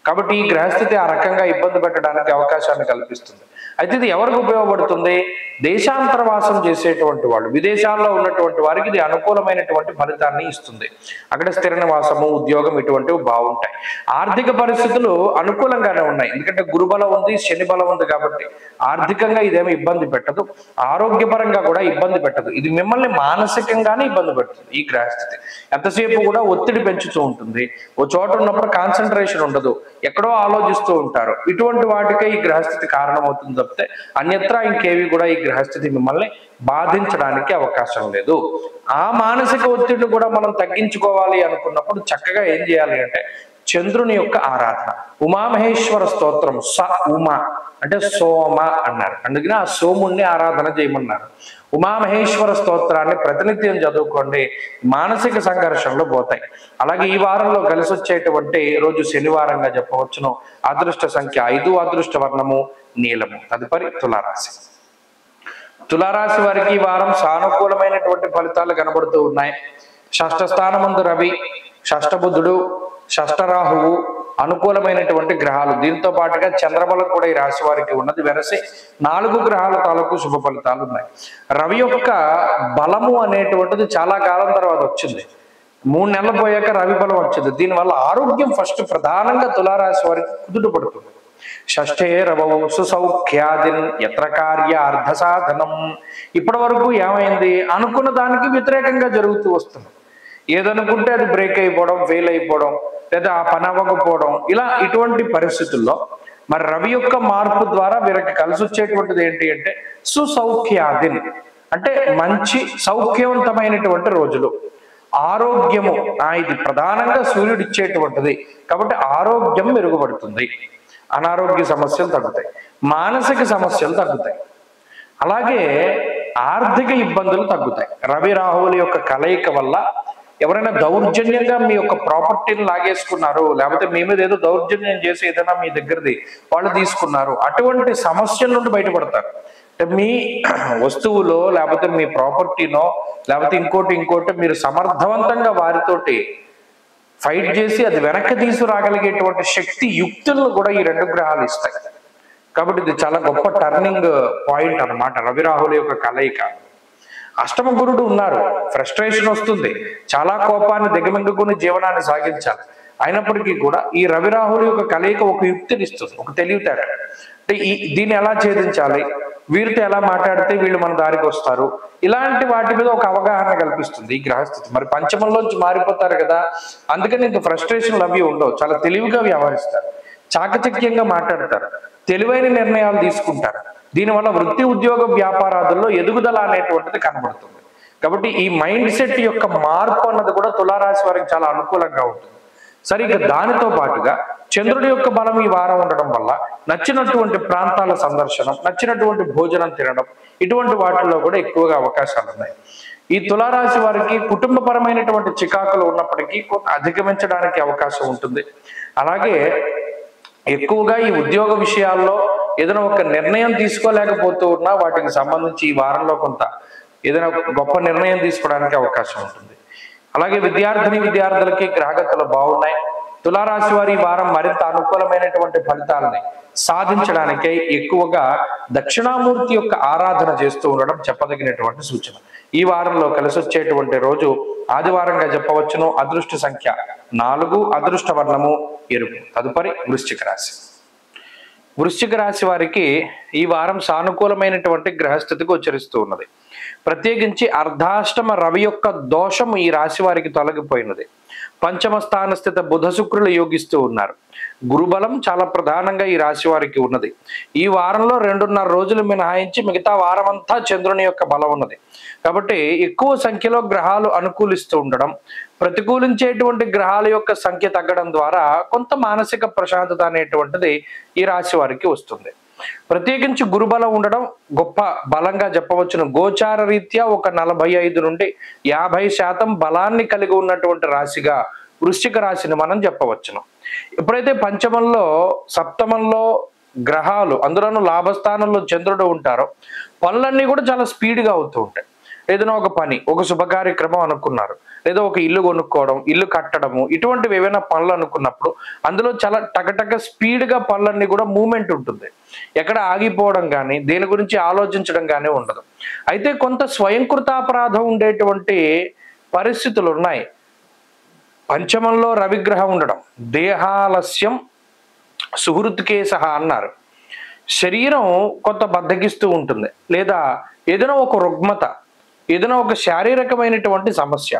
కాబట్టి ఈ గ్రహస్థితి ఆ రకంగా ఇబ్బంది పెట్టడానికి అవకాశాన్ని కల్పిస్తుంది. అయితే ఇది ఎవరికి ఉపయోగపడుతుంది? దేశాంతరవాసం చేసేటువంటి వాళ్ళు, విదేశాల్లో ఉన్నటువంటి వారికి ఇది అనుకూలమైనటువంటి ఫలితాన్ని ఇస్తుంది. అక్కడ స్థిర నివాసము, ఉద్యోగం ఇటువంటివి బాగుంటాయి. ఆర్థిక పరిస్థితులు అనుకూలంగానే ఉన్నాయి, ఎందుకంటే గురుబలం ఉంది, శని బలం ఉంది. కాబట్టి ఆర్థికంగా ఇదేమి ఇబ్బంది పెట్టదు, ఆరోగ్యపరంగా కూడా ఇబ్బంది పెట్టదు. ఇది మిమ్మల్ని మానసికంగానే ఇబ్బంది పెడుతుంది. ఈ గ్రహస్థితి ఎంతసేపు కూడా ఒత్తిడి పెంచుతూ ఉంటుంది, ఓ చోట ఉన్నప్పుడు కాన్సన్ట్రేషన్ ఉండదు, ఎక్కడో ఆలోచిస్తూ ఉంటారు. ఇటువంటి వాటికే ఈ గ్రహస్థితి కారణమవుతుంది తప్పితే అన్యత్రా ఇంకేవి కూడా ఈ గ్రహస్థితి మిమ్మల్ని బాధించడానికి అవకాశం లేదు. ఆ మానసిక ఒత్తిడిని కూడా మనం తగ్గించుకోవాలి అనుకున్నప్పుడు చక్కగా ఏం చేయాలి అంటే చంద్రుని యొక్క ఆరాధన. ఉమామహేశ్వర స్తోత్రం, స ఉమా అంటే సోమ అన్నారు, అందుకని ఆ సోముణ్ణి ఆరాధన చేయమన్నారు. ఉమామహేశ్వర స్తోత్రాన్ని ప్రతినిత్యం చదువుకోండి, మానసిక సంఘర్షణలు పోతాయి. అలాగే ఈ వారంలో కలిసి వచ్చేటువంటి రోజు శనివారంగా చెప్పవచ్చును. అదృష్ట సంఖ్య 5, అదృష్ట వర్ణము నీలము. తదుపరి తులారాశి. తులారాశి వారికి ఈ వారం సానుకూలమైనటువంటి ఫలితాలు కనబడుతూ ఉన్నాయి. షష్ఠ స్థానమందు రవి, షష్ఠ బుధుడు, షష్ఠ రాహువు అనుకూలమైనటువంటి గ్రహాలు. దీంతో పాటుగా చంద్రబలం కూడా ఈ రాశి వారికి ఉన్నది. వెరసి 4 గ్రహాల తాలూకు శుభ ఫలితాలు ఉన్నాయి. రవి యొక్క బలము అనేటువంటిది చాలా కాలం తర్వాత వచ్చింది. 3 నెలలు పోయాక రవి బలం వచ్చింది. దీనివల్ల ఆరోగ్యం ఫస్ట్ ప్రధానంగా తులారాశి వారికి కుదుట పడుతుంది. షష్ఠే రవౌ సుసౌఖ్యాదిన్ యత్ర కార్య అర్ధ సాధనం. ఇప్పటి వరకు ఏమైంది, అనుకున్న దానికి వ్యతిరేకంగా జరుగుతూ వస్తుంది. ఏదనుకుంటే అది బ్రేక్ అయిపోవడం, ఫెయిల్ అయిపోవడం, లేదా ఆ పని అవ్వకపోవడం, ఇలా ఇటువంటి పరిస్థితుల్లో మరి రవి యొక్క మార్పు ద్వారా వీరికి కలిసి వచ్చేటువంటిది ఏంటి అంటే సుసౌఖ్యాదిన్, అంటే మంచి సౌఖ్యవంతమైనటువంటి రోజులు. ఆరోగ్యము ఇది ప్రధానంగా సూర్యుడు ఇచ్చేటువంటిది కాబట్టి ఆరోగ్యం మెరుగుపడుతుంది. అనారోగ్య సమస్యలు తగ్గుతాయి, మానసిక సమస్యలు తగ్గుతాయి, అలాగే ఆర్థిక ఇబ్బందులు తగ్గుతాయి. రవి రాహువుల యొక్క కలయిక వల్ల ఎవరైనా దౌర్జన్యంగా మీ యొక్క ప్రాపర్టీని లాగేసుకున్నారు, లేకపోతే మీ మీద ఏదో దౌర్జన్యం చేసి ఏదైనా మీ దగ్గరది వాళ్ళు తీసుకున్నారు, అటువంటి సమస్యల నుండి బయటపడతారు. అంటే మీ వస్తువులో లేకపోతే మీ ప్రాపర్టీనో లేకపోతే ఇంకోటి మీరు సమర్థవంతంగా వారితోటి ఫైట్ చేసి అది వెనక్కి తీసుకురాగలిగేటువంటి శక్తి, యుక్తులను కూడా ఈ 2 గ్రహాలు ఇస్తాయి. కాబట్టి ఇది చాలా గొప్ప టర్నింగ్ పాయింట్ అన్నమాట రవి రాహుల యొక్క కలయిక. అష్టమ గురుడు ఉన్నారు, ఫ్రస్ట్రేషన్ వస్తుంది, చాలా కోపాన్ని దిగమింగుకుని జీవనాన్ని సాగించాలి. అయినప్పటికీ కూడా ఈ రవి రాహుల యొక్క కలయిక ఒక యుక్తిని ఇస్తుంది, ఒక తెలివితేట. అంటే దీన్ని ఎలా ఛేదించాలి, వీరితో ఎలా మాట్లాడితే వీళ్ళు మన దారికి వస్తారు, ఇలాంటి వాటి మీద ఒక అవగాహన కల్పిస్తుంది ఈ గ్రహస్థితి. మరి పంచమంలోంచి మారిపోతారు కదా, అందుకని ఇంక ఫ్రస్ట్రేషన్లు అవి ఉండవు. చాలా తెలివిగా వ్యవహరిస్తారు, చాకచక్యంగా మాట్లాడతారు, తెలివైన నిర్ణయాలు తీసుకుంటారు. దీనివల్ల వృత్తి ఉద్యోగ వ్యాపారాదుల్లో ఎదుగుదల అనేటువంటిది కనబడుతుంది. కాబట్టి ఈ మైండ్ సెట్ యొక్క మార్పు అన్నది కూడా తులారాశి వారికి చాలా అనుకూలంగా ఉంటుంది. సరిగ్గా దానితో పాటుగా చంద్రుడి యొక్క బలం ఈ వారం ఉండడం వల్ల నచ్చినటువంటి ప్రాంతాల సందర్శనం, నచ్చినటువంటి భోజనం తినడం, ఇటువంటి వాటిల్లో కూడా ఎక్కువగా అవకాశాలు ఉన్నాయి. ఈ తులారాశి వారికి కుటుంబపరమైనటువంటి చికాకులు ఉన్నప్పటికీ అధిగమించడానికి అవకాశం ఉంటుంది. అలాగే ఎక్కువగా ఈ ఉద్యోగ విషయాల్లో ఏదైనా ఒక నిర్ణయం తీసుకోలేకపోతూ ఉన్నా వాటికి సంబంధించి ఈ వారంలో కొంత ఏదైనా గొప్ప నిర్ణయం తీసుకోవడానికి అవకాశం ఉంటుంది. అలాగే విద్యార్థులకి గ్రహగతులు బాగున్నాయి. తులారాశి వారి ఈ వారం మరింత అనుకూలమైనటువంటి ఫలితాలని సాధించడానికై ఎక్కువగా దక్షిణామూర్తి యొక్క ఆరాధన చేస్తూ ఉండడం చెప్పదగినటువంటి సూచన. ఈ వారంలో కలిసి వచ్చేటువంటి రోజు ఆదివారంగా చెప్పవచ్చును. అదృష్ట సంఖ్య 4, అదృష్ట వర్ణము ఎరుపు. తదుపరి వృశ్చిక రాశి. వృశ్చిక రాశి వారికి ఈ వారం సానుకూలమైనటువంటి గ్రహస్థితి గోచరిస్తూ ఉన్నది. ప్రత్యేకించి అర్ధాష్టమ రవి యొక్క దోషం ఈ రాశి వారికి తొలగిపోయినది. పంచమ స్థాన స్థిత బుధ శుక్రులు యోగిస్తూ ఉన్నారు. గురుబలం చాలా ప్రధానంగా ఈ రాశి వారికి ఉన్నది. ఈ వారంలో 2.5 రోజులు మినహాయించి మిగతా వారం అంతా చంద్రుని యొక్క బలం ఉన్నది. కాబట్టి ఎక్కువ సంఖ్యలో గ్రహాలు అనుకూలిస్తూ ఉండడం, ప్రతికూలించేటువంటి గ్రహాల యొక్క సంఖ్య తగ్గడం ద్వారా కొంత మానసిక ప్రశాంతత అనేటువంటిది ఈ రాశి వారికి వస్తుంది. ప్రత్యేకించి గురుబలం ఉండడం గొప్ప బలంగా చెప్పవచ్చును. గోచార రీత్యా ఒక 45 నుండి 50% బలాన్ని కలిగి ఉన్నటువంటి రాశిగా వృశ్చిక రాశిని మనం చెప్పవచ్చును. ఎప్పుడైతే పంచమంలో, సప్తమంలో గ్రహాలు, అందులోనూ లాభస్థానంలో చంద్రుడు ఉంటారో పనులన్నీ కూడా చాలా స్పీడ్గా అవుతూ ఉంటాయి. ఏదైనా ఒక పని, ఒక శుభ కార్యక్రమం అనుకున్నారు, లేదా ఒక ఇల్లు కొనుక్కోవడం, ఇల్లు కట్టడము, ఇటువంటివి ఏవైనా పనులు అనుకున్నప్పుడు అందులో చాలా టకటక స్పీడ్గా పనులన్నీ కూడా మూమెంట్ ఉంటుంది. ఎక్కడ ఆగిపోవడం కానీ, దేని గురించి ఆలోచించడం కానీ ఉండదు. అయితే కొంత స్వయంకృతాపరాధం ఉండేటువంటి పరిస్థితులు ఉన్నాయి. పంచమంలో రవిగ్రహం ఉండడం, దేహాలస్యం సుహృత్కేశః అన్నారు. శరీరం కొంత బద్ధకిస్తూ ఉంటుంది, లేదా ఏదైనా ఒక రుగ్మత, ఏదైనా ఒక శారీరకమైనటువంటి సమస్య.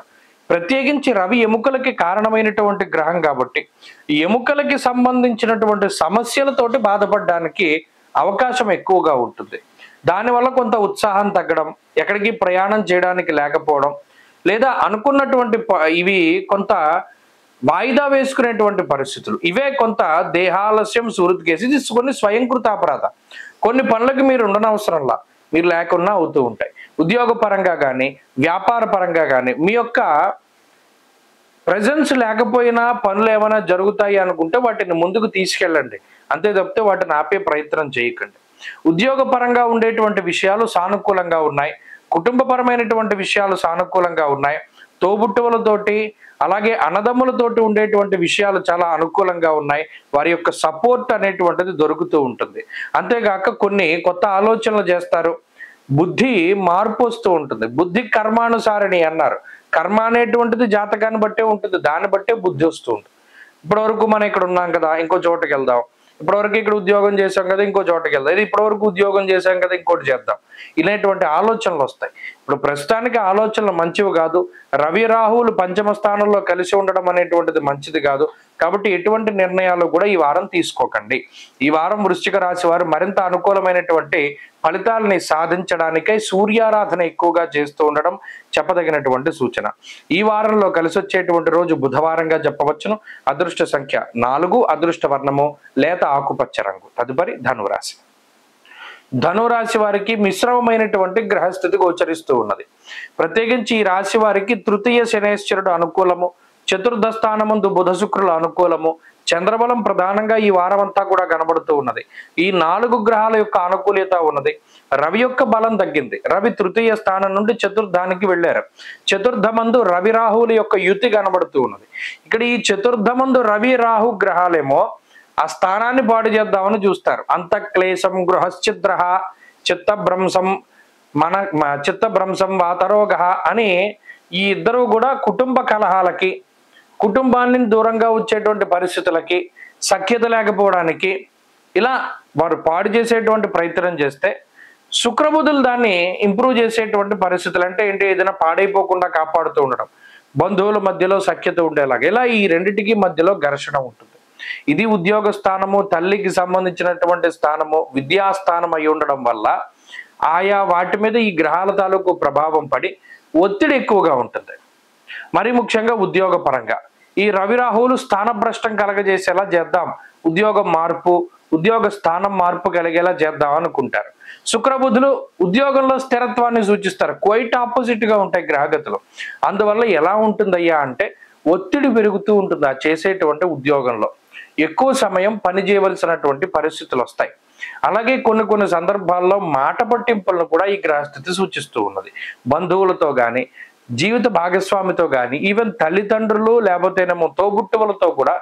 ప్రత్యేకించి రవి ఎముకలకి కారణమైనటువంటి గ్రహం కాబట్టి ఎముకలకి సంబంధించినటువంటి సమస్యలతోటి బాధపడడానికి అవకాశం ఎక్కువగా ఉంటుంది. దానివల్ల కొంత ఉత్సాహం తగ్గడం, ఎక్కడికి ప్రయాణం చేయడానికి లేకపోవడం, లేదా అనుకున్నటువంటి ఇవి కొంత వాయిదా వేసుకునేటువంటి పరిస్థితులు, ఇవే కొంత దేహాలస్యం సుహృత్కేసి. ఇది కొన్ని స్వయంకృత అపరాధం. కొన్ని పనులకి మీరు ఉండనవసరంలా, మీరు లేకున్నా అవుతూ ఉంటాయి. ఉద్యోగ పరంగా కానీ, వ్యాపార పరంగా కానీ మీ యొక్క ప్రెజెన్స్ లేకపోయినా పనులు ఏమైనా జరుగుతాయి అనుకుంటే వాటిని ముందుకు తీసుకెళ్ళండి, అంతే తప్పితే వాటిని ఆపే ప్రయత్నం చేయకండి. ఉద్యోగపరంగా ఉండేటువంటి విషయాలు సానుకూలంగా ఉన్నాయి. కుటుంబపరమైనటువంటి విషయాలు సానుకూలంగా ఉన్నాయి. తోబుట్టువులతోటి అలాగే అన్నదమ్ములతోటి ఉండేటువంటి విషయాలు చాలా అనుకూలంగా ఉన్నాయి. వారి యొక్క సపోర్ట్ అనేటువంటిది దొరుకుతూ ఉంటుంది. అంతేగాక కొన్ని కొత్త ఆలోచనలు చేస్తారు. బుద్ధి మార్పు వస్తూ ఉంటుంది. బుద్ధి కర్మానుసారిణి అన్నారు. కర్మ అనేటువంటిది జాతకాన్ని బట్టే ఉంటుంది. దాన్ని బట్టే బుద్ధి వస్తూ ఉంటుంది. ఇప్పటి వరకు మనం ఇక్కడ ఉన్నాం కదా, ఇంకో చోటుకి వెళ్దాం. ఇప్పటివరకు ఇక్కడ ఉద్యోగం చేసాం కదా, ఇంకో చోటుకి వెళ్దాం. ఇది ఇప్పటివరకు ఉద్యోగం చేసాం కదా, ఇంకోటి చేద్దాం. ఇలాంటి ఆలోచనలు వస్తాయి. ఇప్పుడు ప్రస్తుతానికి ఆలోచనలు మంచివి కాదు. రవి రాహువులు పంచమ స్థానంలో కలిసి ఉండడం అనేటువంటిది మంచిది కాదు. కాబట్టి ఎటువంటి నిర్ణయాలు కూడా ఈ వారం తీసుకోకండి. ఈ వారం వృశ్చిక రాశి వారు మరింత అనుకూలమైనటువంటి ఫలితాలని సాధించడానికై సూర్యారాధన ఎక్కువగా చేస్తూ ఉండడం చెప్పదగినటువంటి సూచన. ఈ వారంలో కలిసి వచ్చేటువంటి రోజు బుధవారంగా చెప్పవచ్చును. అదృష్ట సంఖ్య 4, అదృష్ట వర్ణము లేత ఆకుపచ్చ రంగు. తదుపరి ధనురాశి. ధనురాశి వారికి మిశ్రమమైనటువంటి గ్రహస్థితి గోచరిస్తూ ఉన్నది. ప్రత్యేకించి ఈ రాశి వారికి తృతీయ శనేశ్వరుడు అనుకూలము, చతుర్థ స్థానమందు బుధ శుక్రుల అనుకూలము, చంద్రబలం ప్రధానంగా ఈ వారం అంతా కూడా కనబడుతూ ఉన్నది. ఈ 4 గ్రహాల యొక్క అనుకూలత ఉన్నది. రవి యొక్క బలం తగ్గింది. రవి తృతీయ స్థానం నుండి చతుర్థానికి వెళ్ళారు. చతుర్థమందు రవి రాహువుల యొక్క యుతి కనబడుతూ ఉన్నది. ఇక్కడ ఈ చతుర్థమందు రవి రాహు గ్రహాలేమో ఆ స్థానాన్ని పాడు చేద్దామని చూస్తారు. అంతఃక్లేశం గృహశ్చిద్ర చిత్తభ్రంశం చిత్తభ్రంశం వాతరోగ అని ఈ ఇద్దరు కూడా కుటుంబ కలహాలకి, కుటుంబాన్ని దూరంగా వచ్చేటువంటి పరిస్థితులకి, సఖ్యత లేకపోవడానికి ఇలా వారు పాడు చేసేటువంటి ప్రయత్నం చేస్తే శుక్రబుధులు దాన్ని ఇంప్రూవ్ చేసేటువంటి పరిస్థితులు. అంటే ఏంటి? ఏదైనా పాడైపోకుండా కాపాడుతూ ఉండడం, బంధువుల మధ్యలో సఖ్యత ఉండేలాగా, ఇలా ఈ రెండిటికి మధ్యలో ఘర్షణ ఉంటుంది. ఇది ఉద్యోగ స్థానము, తల్లికి సంబంధించినటువంటి స్థానము, విద్యాస్థానం అయి ఉండడం వల్ల ఆయా వాటి మీద ఈ గ్రహాల తాలూకు ప్రభావం పడి ఒత్తిడి ఎక్కువగా ఉంటుంది. మరి ముఖ్యంగా ఉద్యోగ పరంగా ఈ రవి రాహువులు స్థానభ్రష్టం కలగజేసేలా చేద్దాం, ఉద్యోగం మార్పు, ఉద్యోగ స్థానం మార్పు కలిగేలా చేద్దాం అనుకుంటారు. శుక్రబుధులు ఉద్యోగంలో స్థిరత్వాన్ని సూచిస్తారు. క్వైట్ ఆపోజిట్ గా ఉంటాయి గ్రహగతులు. అందువల్ల ఎలా ఉంటుందయ్యా అంటే ఒత్తిడి పెరుగుతూ ఉంటుంది. ఆ చేసేటువంటి ఉద్యోగంలో ఎక్కువ సమయం పని చేయవలసినటువంటి పరిస్థితులు వస్తాయి. అలాగే కొన్ని సందర్భాల్లో మాట పట్టింపులను కూడా ఈ గ్రహస్థితి సూచిస్తూ ఉన్నది. బంధువులతో కానీ, జీవిత భాగస్వామితో కానీ, ఈవెన్ తల్లిదండ్రులు లేకపోతేనేమో తోబుట్టువులతో కూడా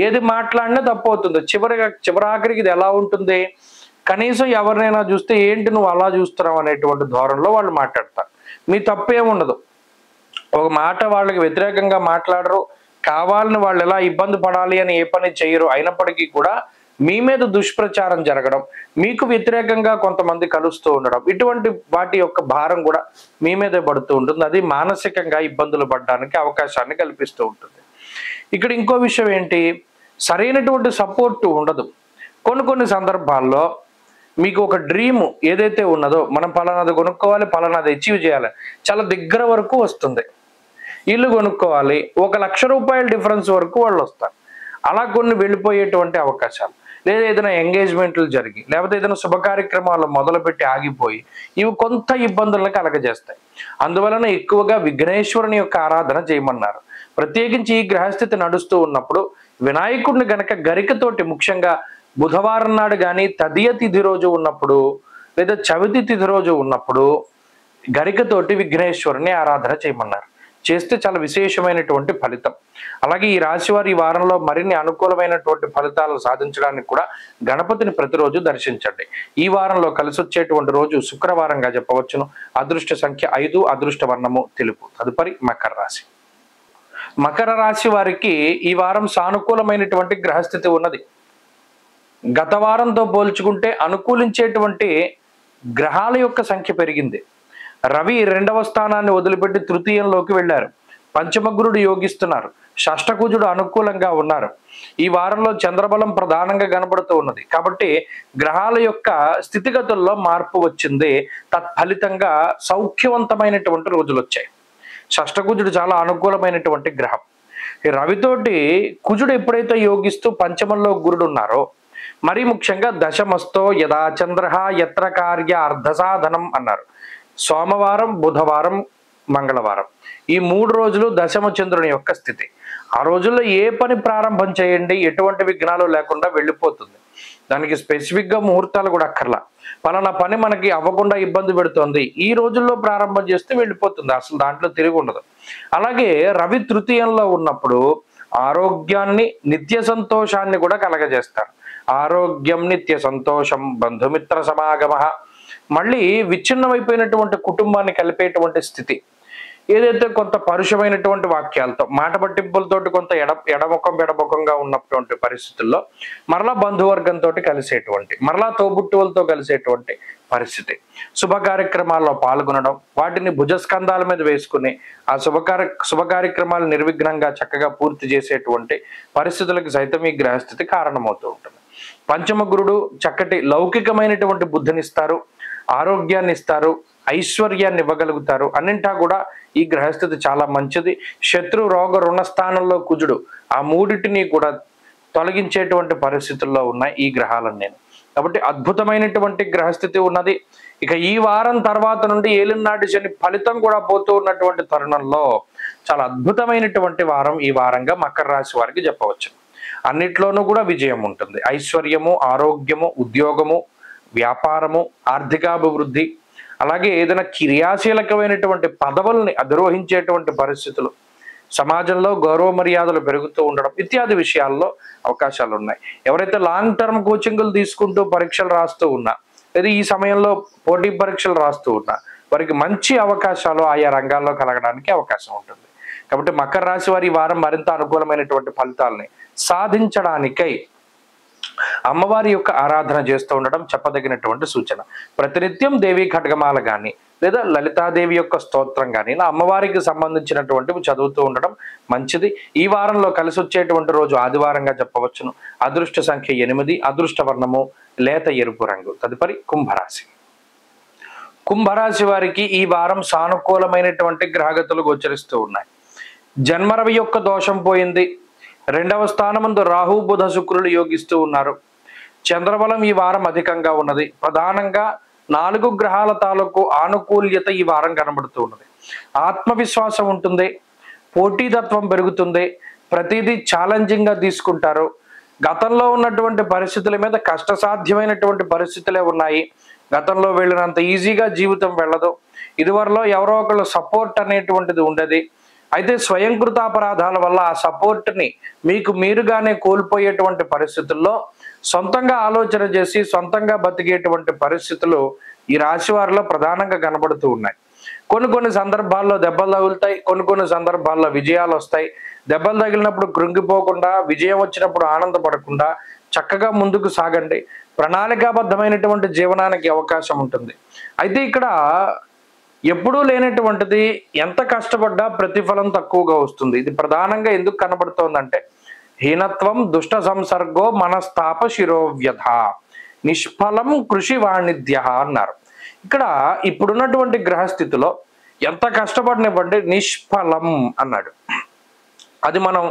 ఏది మాట్లాడినా తప్పు అవుతుంది. చివరాఖరికి ఇది ఎలా ఉంటుంది? కనీసం ఎవరినైనా చూస్తే ఏంటి నువ్వు అలా చూస్తున్నావు అనేటువంటి ధోరణిలో వాళ్ళు మాట్లాడతారు. మీ తప్పేముండదు. ఒక మాట వాళ్ళకి వ్యతిరేకంగా మాట్లాడరు. కావాలని వాళ్ళు ఎలా ఇబ్బంది పడాలి అని ఏ పని చేయరు. అయినప్పటికీ కూడా మీ మీద దుష్ప్రచారం జరగడం, మీకు వ్యతిరేకంగా కొంతమంది కలుస్తూ ఉండడం, ఇటువంటి వాటి యొక్క భారం కూడా మీ మీదే పడుతూ ఉంటుంది. అది మానసికంగా ఇబ్బందులు పడడానికి అవకాశాన్ని కల్పిస్తూ ఉంటుంది. ఇక్కడ ఇంకో విషయం ఏంటి? సరైనటువంటి సపోర్ట్ ఉండదు. కొన్ని సందర్భాల్లో మీకు ఒక డ్రీమ్ ఏదైతే ఉన్నదో, మనం పలానాది కొనుక్కోవాలి, పలానాది అచీవ్ చేయాలి, చాలా దగ్గర వరకు వస్తుంది. ఇల్లు కొనుక్కోవాలి, 1 లక్ష రూపాయల డిఫరెన్స్ వరకు వాళ్ళు వస్తారు. అలా కొన్ని వెళ్ళిపోయేటువంటి అవకాశాలు, లేదా ఏదైనా ఎంగేజ్మెంట్లు జరిగి, లేకపోతే ఏదైనా శుభ కార్యక్రమాలు మొదలుపెట్టి ఆగిపోయి ఇవి కొంత ఇబ్బందులను కలగజేస్తాయి. అందువలన ఎక్కువగా విఘ్నేశ్వరుని యొక్క ఆరాధన చేయమన్నారు. ప్రత్యేకించి ఈ గ్రహస్థితి నడుస్తూ ఉన్నప్పుడు వినాయకుడిని గనక గరికతోటి, ముఖ్యంగా బుధవారం నాడు కానీ, తదియ తిథి రోజు ఉన్నప్పుడు, లేదా చవితి తిథి రోజు ఉన్నప్పుడు గరికతోటి విఘ్నేశ్వరుని ఆరాధన చేయమన్నారు. చేస్తే చాలా విశేషమైనటువంటి ఫలితం. అలాగే ఈ రాశి వారు ఈ వారంలో మరిన్ని అనుకూలమైనటువంటి ఫలితాలను సాధించడానికి కూడా గణపతిని ప్రతిరోజు దర్శించండి. ఈ వారంలో కలిసి వచ్చేటువంటి రోజు శుక్రవారంగా చెప్పవచ్చును. అదృష్ట సంఖ్య 5, అదృష్ట వర్ణము తెలుపు. తదుపరి మకర రాశి. మకర రాశి వారికి ఈ వారం సానుకూలమైనటువంటి గ్రహస్థితి ఉన్నది. గత వారంతో పోల్చుకుంటే అనుకూలించేటువంటి గ్రహాల యొక్క సంఖ్య పెరిగింది. రవి 2వ స్థానాన్ని వదిలిపెట్టి తృతీయంలోకి వెళ్ళారు. పంచమగురుడు యోగిస్తున్నారు. షష్టకుజుడు అనుకూలంగా ఉన్నారు. ఈ వారంలో చంద్రబలం ప్రధానంగా కనబడుతూ ఉన్నది. కాబట్టి గ్రహాల యొక్క స్థితిగతుల్లో మార్పు వచ్చింది. తత్ఫలితంగా సౌఖ్యవంతమైనటువంటి రోజులు వచ్చాయి. షష్టకుజుడు చాలా అనుకూలమైనటువంటి గ్రహం. ఈ రవితోటి కుజుడు ఎప్పుడైతే యోగిస్తూ పంచమంలో గురుడు ఉన్నారో, మరీ ముఖ్యంగా దశమస్తో యదా చంద్ర యత్ర కార్య అర్ధసాధనం అన్నారు. సోమవారం, బుధవారం, మంగళవారం ఈ 3 రోజులు దశమ చంద్రుని యొక్క స్థితి. ఆ రోజుల్లో ఏ పని ప్రారంభం చేయండి, ఎటువంటి విఘ్నాలు లేకుండా వెళ్ళిపోతుంది. దానికి స్పెసిఫిక్ గా ముహూర్తాలు కూడా అక్కర్లా. పలానా పని మనకి అవ్వకుండా ఇబ్బంది పెడుతోంది, ఈ రోజుల్లో ప్రారంభం చేస్తే వెళ్ళిపోతుంది, అసలు దాంట్లో తిరిగి ఉండదు. అలాగే రవి తృతీయంలో ఉన్నప్పుడు ఆరోగ్యాన్ని, నిత్య సంతోషాన్ని కూడా కలగజేస్తారు. ఆరోగ్యం నిత్య సంతోషం బంధుమిత్ర సమాగమ, మళ్ళీ విచ్ఛిన్నమైపోయినటువంటి కుటుంబాన్ని కలిపేటువంటి స్థితి. ఏదైతే కొంత పరుషమైనటువంటి వాక్యాలతో, మాట పట్టింపులతోటి కొంత ఎడముఖంగా ఉన్నటువంటి పరిస్థితుల్లో మరలా బంధువర్గంతో కలిసేటువంటి, మరలా తోబుట్టువులతో కలిసేటువంటి పరిస్థితి. శుభ కార్యక్రమాల్లో పాల్గొనడం, వాటిని భుజస్కంధాల మీద వేసుకుని ఆ శుభ కార్యక్రమాలు నిర్విఘ్నంగా చక్కగా పూర్తి చేసేటువంటి పరిస్థితులకు సైతం ఈ గ్రహస్థితి కారణమవుతూ ఉంటుంది. పంచమ గురుడు చక్కటి లౌకికమైనటువంటి బుద్ధినిస్తారు, ఆరోగ్యాన్ని ఇస్తారు, ఐశ్వర్యాన్ని ఇవ్వగలుగుతారు. అన్నింటా కూడా ఈ గ్రహస్థితి చాలా మంచిది. శత్రు రోగ రుణ స్థానంలో కుజుడు, ఆ మూడిటిని కూడా తొలగించేటువంటి పరిస్థితుల్లో ఉన్నాయి ఈ గ్రహాలన్నీ. కాబట్టి అద్భుతమైనటువంటి గ్రహస్థితి ఉన్నది. ఇక ఈ వారం తర్వాత నుండి ఏలినాటి శని ఫలితం కూడా పోతూ ఉన్నటువంటి తరుణంలో చాలా అద్భుతమైనటువంటి వారం ఈ వారంగా మకర రాశి వారికి చెప్పవచ్చు. అన్నిట్లోనూ కూడా విజయం ఉంటుంది. ఐశ్వర్యము, ఆరోగ్యము, ఉద్యోగము, వ్యాపారము, ఆర్థికాభివృద్ధి, అలాగే ఏదైనా క్రియాశీలకమైనటువంటి పదవుల్ని అధిరోహించేటువంటి పరిస్థితులు, సమాజంలో గౌరవ మర్యాదలు పెరుగుతూ ఉండడం ఇత్యాది విషయాల్లో అవకాశాలు ఉన్నాయి. ఎవరైతే లాంగ్ టర్మ్ కోచింగ్లు తీసుకుంటూ పరీక్షలు రాస్తూ ఉన్నా, లేదా ఈ సమయంలో పోటీ పరీక్షలు రాస్తూ ఉన్నా, వారికి మంచి అవకాశాలు ఆయా రంగాల్లో కలగడానికి అవకాశం ఉంటుంది. కాబట్టి మకర రాశి వారి ఈ వారం మరింత అనుకూలమైనటువంటి ఫలితాలని సాధించడానికై అమ్మవారి యొక్క ఆరాధన చేస్తూ ఉండడం చెప్పదగినటువంటి సూచన. ప్రతినిత్యం దేవి ఖడ్గమాల కానీ లేదా లలితాదేవి యొక్క స్తోత్రం కానీ ఇలా అమ్మవారికి సంబంధించినటువంటివి చదువుతూ ఉండడం మంచిది. ఈ వారంలో కలిసి వచ్చేటువంటి రోజు ఆదివారంగా చెప్పవచ్చును. అదృష్ట సంఖ్య 8, అదృష్ట వర్ణము లేత ఎరుపు రంగు. తదుపరి కుంభరాశి. కుంభరాశి వారికి ఈ వారం సానుకూలమైనటువంటి గ్రహగతులు గోచరిస్తూ ఉన్నాయి. జన్మరవి యొక్క దోషం పోయింది. 2వ స్థానమందు రాహు బుధ శుక్రులు యోగిస్తూ ఉన్నారు. చంద్రబలం ఈ వారం అధికంగా ఉన్నది. ప్రధానంగా 4 గ్రహాల తాలూకు ఆనుకూల్యత ఈ వారం కనబడుతూ ఉన్నది. ఆత్మవిశ్వాసం ఉంటుంది, పోటీతత్వం పెరుగుతుంది, ప్రతిదీ ఛాలెంజింగ్ గా తీసుకుంటారు. గతంలో ఉన్నటువంటి పరిస్థితుల మీద కష్టసాధ్యమైనటువంటి పరిస్థితులే ఉన్నాయి. గతంలో వెళ్ళినంత ఈజీగా జీవితం వెళ్ళదు. ఇదివరలో ఎవరో ఒకళ్ళు సపోర్ట్ అనేటువంటిది ఉండేది. అయితే స్వయంకృతాపరాధాల వల్ల ఆ సపోర్ట్ని మీకు మీరుగానే కోల్పోయేటువంటి పరిస్థితుల్లో సొంతంగా ఆలోచన చేసి సొంతంగా బతికేటువంటి పరిస్థితులు ఈ రాశి వారిలో ప్రధానంగా కనబడుతూ ఉన్నాయి. కొన్ని సందర్భాల్లో దెబ్బలు తగులుతాయి, కొన్ని సందర్భాల్లో విజయాలు వస్తాయి. దెబ్బలు తగిలినప్పుడు కృంగిపోకుండా, విజయం వచ్చినప్పుడు ఆనందపడకుండా చక్కగా ముందుకు సాగండి. ప్రణాళికాబద్ధమైనటువంటి జీవనానికి అవకాశం ఉంటుంది. అయితే ఇక్కడ ఎప్పుడూ లేనటువంటిది, ఎంత కష్టపడ్డా ప్రతిఫలం తక్కువగా వస్తుంది. ఇది ప్రధానంగా ఎందుకు కనబడుతోందంటే హీనత్వం దుష్ట సంసర్గో మనస్తాప శిరోవ్యధ నిష్ఫలం కృషి వాణిజ్య అన్నారు. ఇక్కడ ఇప్పుడున్నటువంటి గ్రహస్థితిలో ఎంత కష్టపడినవ్వండి నిష్ఫలం అన్నాడు. అది మనం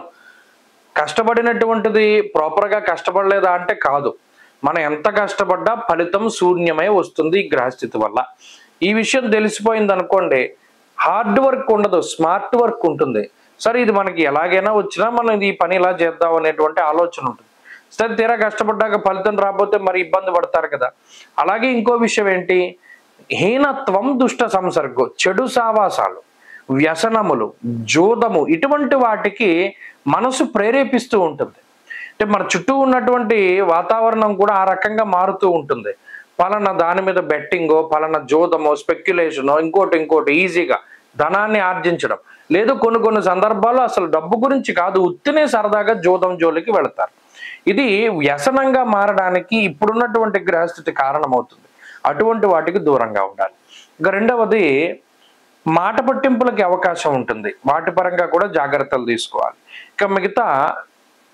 కష్టపడినటువంటిది ప్రాపర్గా కష్టపడలేదా అంటే కాదు. మనం ఎంత కష్టపడ్డా ఫలితం శూన్యమై వస్తుంది ఈ గ్రహస్థితి వల్ల. ఈ విషయం తెలిసిపోయింది అనుకోండి, హార్డ్ వర్క్ ఉండదు, స్మార్ట్ వర్క్ ఉంటుంది. సరే ఇది మనకి ఎలాగైనా వచ్చినా మనం ఈ పని ఇలా చేద్దాం అనేటువంటి ఆలోచన ఉంటుంది. సరే తీరా కష్టపడ్డాక ఫలితం రాకపోతే మరి ఇబ్బంది పడతారు కదా. అలాగే ఇంకో విషయం ఏంటి, హీనత్వం దుష్ట సంసర్గం, చెడు సావాసాలు, వ్యసనములు, జూదము ఇటువంటి వాటికి మనసు ప్రేరేపిస్తూ ఉంటుంది. అంటే మన చుట్టూ ఉన్నటువంటి వాతావరణం కూడా ఆ రకంగా మారుతూ ఉంటుంది. పలానా దాని మీద బెట్టింగో, పలానా జోదమో, స్పెక్యులేషనో, ఇంకోటి ఈజీగా ధనాన్ని ఆర్జించడం లేదు. కొన్ని సందర్భాల్లో అసలు డబ్బు గురించి కాదు, ఉత్తినే సరదాగా జోదం జోలికి వెళతారు. ఇది వ్యసనంగా మారడానికి ఇప్పుడున్నటువంటి గ్రహస్థితి కారణమవుతుంది. అటువంటి వాటికి దూరంగా ఉండాలి. ఇక రెండవది మాట పట్టింపులకి అవకాశం ఉంటుంది. వాటి పరంగా కూడా జాగ్రత్తలు తీసుకోవాలి. ఇక మిగతా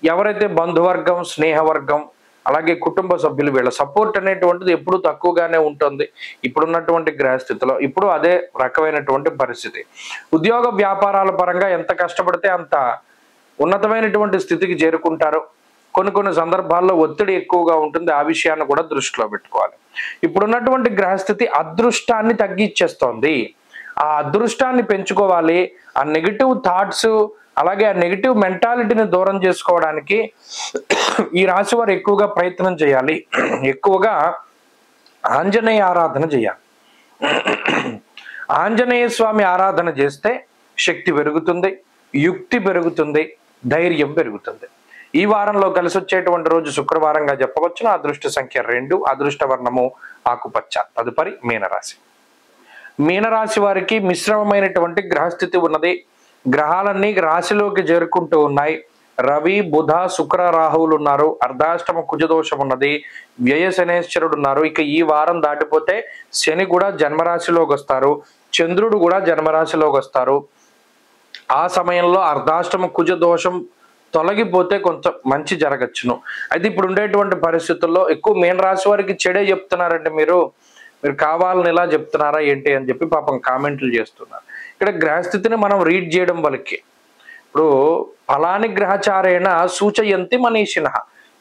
ఎవరైతే బంధువర్గం, స్నేహవర్గం, అలాగే కుటుంబ సభ్యులు వీళ్ళ సపోర్ట్ అనేటువంటిది ఎప్పుడు తక్కువగానే ఉంటుంది ఇప్పుడున్నటువంటి గ్రహస్థితిలో. ఇప్పుడు అదే రకమైనటువంటి పరిస్థితి. ఉద్యోగ వ్యాపారాల పరంగా ఎంత కష్టపడితే అంత ఉన్నతమైనటువంటి స్థితికి చేరుకుంటారు. కొన్ని సందర్భాల్లో ఒత్తిడి ఎక్కువగా ఉంటుంది. ఆ విషయాన్ని కూడా దృష్టిలో పెట్టుకోవాలి. ఇప్పుడున్నటువంటి గ్రహస్థితి అదృష్టాన్ని తగ్గిచ్చేస్తోంది. ఆ అదృష్టాన్ని పెంచుకోవాలి. ఆ నెగిటివ్ థాట్స్, అలాగే ఆ నెగిటివ్ మెంటాలిటీని దూరం చేసుకోవడానికి ఈ రాశి వారు ఎక్కువగా ప్రయత్నం చేయాలి. ఎక్కువగా ఆంజనేయ ఆరాధన చేయాలి. ఆంజనేయ స్వామి ఆరాధన చేస్తే శక్తి పెరుగుతుంది, యుక్తి పెరుగుతుంది, ధైర్యం పెరుగుతుంది. ఈ వారంలో కలిసి వచ్చేటువంటి రోజు శుక్రవారంగా చెప్పవచ్చును. అదృష్ట సంఖ్య 2, అదృష్ట వర్ణము ఆకుపచ్చ. తదుపరి మీనరాశి. మీనరాశి వారికి మిశ్రమమైనటువంటి గ్రహస్థితి ఉన్నది. గ్రహాలన్నీ రాశిలోకి చేరుకుంటూ ఉన్నాయి. రవి, బుధ, శుక్ర, రాహువులు ఉన్నారు. అర్ధాష్టమ కుజదోషం ఉన్నది. వ్యయ శనేశ్వరుడు ఉన్నారు. ఇక ఈ వారం దాటిపోతే శని కూడా జన్మరాశిలోకి వస్తారు, చంద్రుడు కూడా జన్మరాశిలోకి వస్తారు. ఆ సమయంలో అర్ధాష్టమ కుజ దోషం తొలగిపోతే కొంచెం మంచి జరగచ్చును. అయితే ఇప్పుడు ఉండేటువంటి పరిస్థితుల్లో ఎక్కువ మీనరాశి వారికి చెడే చెప్తున్నారంటే మీరు కావాలని ఇలా చెప్తున్నారా ఏంటి అని చెప్పి పాపం కామెంట్లు చేస్తున్నారు. ఇక్కడ గ్రహస్థితిని మనం రీడ్ చేయడం వల్లకి ఇప్పుడు ఫలాని గ్రహచారేణ సూచయంతి మనీషిణ,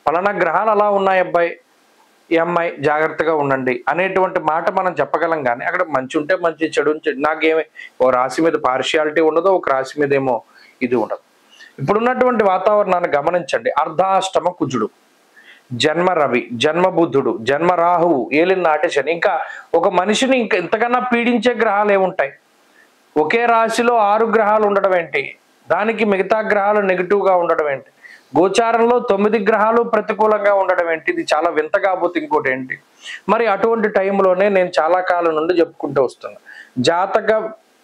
ఫలానా గ్రహాలు అలా ఉన్నాయి అబ్బాయి, ఈ అమ్మాయి జాగ్రత్తగా ఉండండి అనేటువంటి మాట మనం చెప్పగలం. కానీ అక్కడ మంచి ఉంటే మంచి, చెడు నాకేమి ఓ రాశి మీద పార్షియాలిటీ ఉండదు, ఒక రాశి మీద ఏమో ఇది ఉండదు. ఇప్పుడున్నటువంటి వాతావరణాన్ని గమనించండి. అర్ధాష్టమ కుజుడు, జన్మ రవి, జన్మ బుద్ధుడు, జన్మ రాహువు, ఏలిన నాటి శని. ఇంకా ఒక మనిషిని ఇంకా ఇంతకన్నా పీడించే గ్రహాలు ఏముంటాయి? ఒకే రాశిలో 6 గ్రహాలు ఉండడం ఏంటి? దానికి మిగతా గ్రహాలు నెగిటివ్గా ఉండడం ఏంటి? గోచారంలో 9 గ్రహాలు ప్రతికూలంగా ఉండడం ఏంటి? ఇది చాలా వింత. కాబోతే ఇంకోటి ఏంటి? మరి అటువంటి టైంలోనే నేను చాలా కాలం నుండి చెప్పుకుంటూ వస్తున్నా, జాతక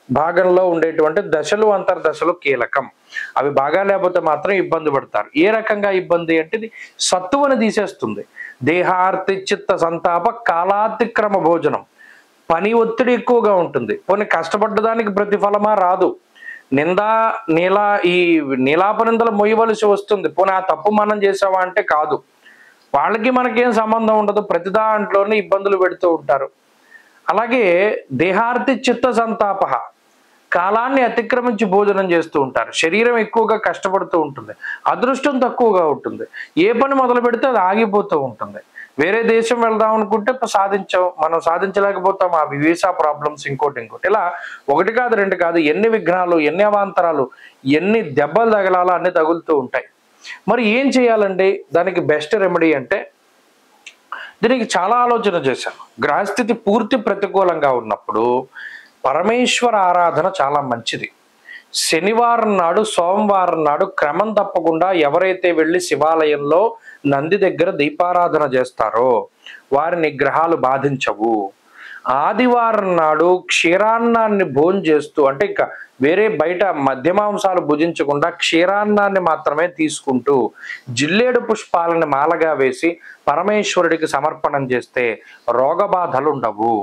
భాగంలో ఉండేటువంటి దశలు, అంతర్దశలు కీలకం. అవి బాగా లేకపోతే మాత్రం ఇబ్బంది పడతారు. ఏ రకంగా ఇబ్బంది అంటే ఇది సత్తువని తీసేస్తుంది. దేహార్తి చిత్త సంతాప కాలాతిక్రమ భోజనం. పని ఒత్తిడి ఎక్కువగా ఉంటుంది. పోనీ కష్టపడ్డదానికి ప్రతిఫలమా రాదు. ఈ నీలాపనిందలు మొయ్యవలసి వస్తుంది. పోనీ ఆ తప్పు మనం చేసావా అంటే కాదు. వాళ్ళకి మనకేం సంబంధం ఉండదు. ప్రతి దాంట్లోనే ఇబ్బందులు పెడుతూ ఉంటారు. అలాగే దేహార్తి చిత్త సంతాప, కాలాన్ని అతిక్రమించి భోజనం చేస్తూ ఉంటారు. శరీరం ఎక్కువగా కష్టపడుతూ ఉంటుంది. అదృష్టం తక్కువగా ఉంటుంది. ఏ పని మొదలు పెడితే అది ఆగిపోతూ ఉంటుంది. వేరే దేశం వెళ్దాం అనుకుంటే మనం సాధించలేకపోతాం. ఆ వీసా ప్రాబ్లమ్స్, ఇంకోటి. ఇలా 1 కాదు 2 కాదు, ఎన్ని విఘ్నాలు, ఎన్ని అవాంతరాలు, ఎన్ని దెబ్బలు తగలాలో అన్ని తగులుతూ ఉంటాయి. మరి ఏం చేయాలండి? దానికి బెస్ట్ రెమెడీ అంటే దీనికి చాలా ఆలోచన చేశాను. గ్రహస్థితి పూర్తి ప్రతికూలంగా ఉన్నప్పుడు పరమేశ్వర ఆరాధన చాలా మంచిది. శనివారం నాడు, సోమవారం నాడు క్రమం తప్పకుండా ఎవరైతే వెళ్ళి శివాలయంలో నంది దగ్గర దీపారాధన చేస్తారో వారిని గ్రహాలు బాధించవు. ఆదివారం నాడు క్షీరాన్నాన్ని భోంచేస్తూ, అంటే ఇంకా వేరే బయట మధ్యమాంసాలు భుజించకుండా క్షీరాన్నాన్ని మాత్రమే తీసుకుంటూ జిల్లేడు పుష్పాలని మాలగా వేసి పరమేశ్వరుడికి సమర్పణం చేస్తే రోగబాధలు ఉండవు.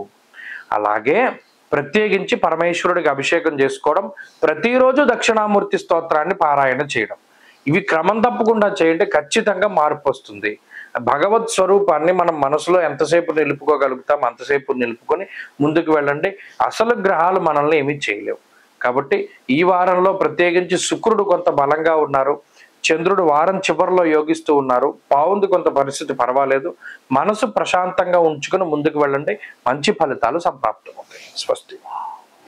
అలాగే ప్రత్యేకించి పరమేశ్వరుడికి అభిషేకం చేసుకోవడం, ప్రతిరోజు దక్షిణామూర్తి స్తోత్రాన్ని పారాయణ చేయడం, ఇవి క్రమం తప్పకుండా చేయండి. ఖచ్చితంగా మార్పు వస్తుంది. భగవత్ స్వరూపాన్ని మనం మనసులో ఎంతసేపు నిలుపుకోగలుగుతాం అంతసేపు నిలుపుకొని ముందుకు వెళ్ళండి. అసలు గ్రహాలు మనల్ని ఏమీ చేయలేవు. కాబట్టి ఈ వారంలో ప్రత్యేకించి శుక్రుడు కొంత బలంగా ఉన్నారు, చంద్రుడు వారం చివరిలో యోగిస్తూ ఉన్నారు. బాగుంది, కొంత పరిస్థితి పర్వాలేదు. మనసు ప్రశాంతంగా ఉంచుకొని ముందుకు వెళ్ళండి. మంచి ఫలితాలు సంప్రాప్తమవుతాయి. స్వస్తి.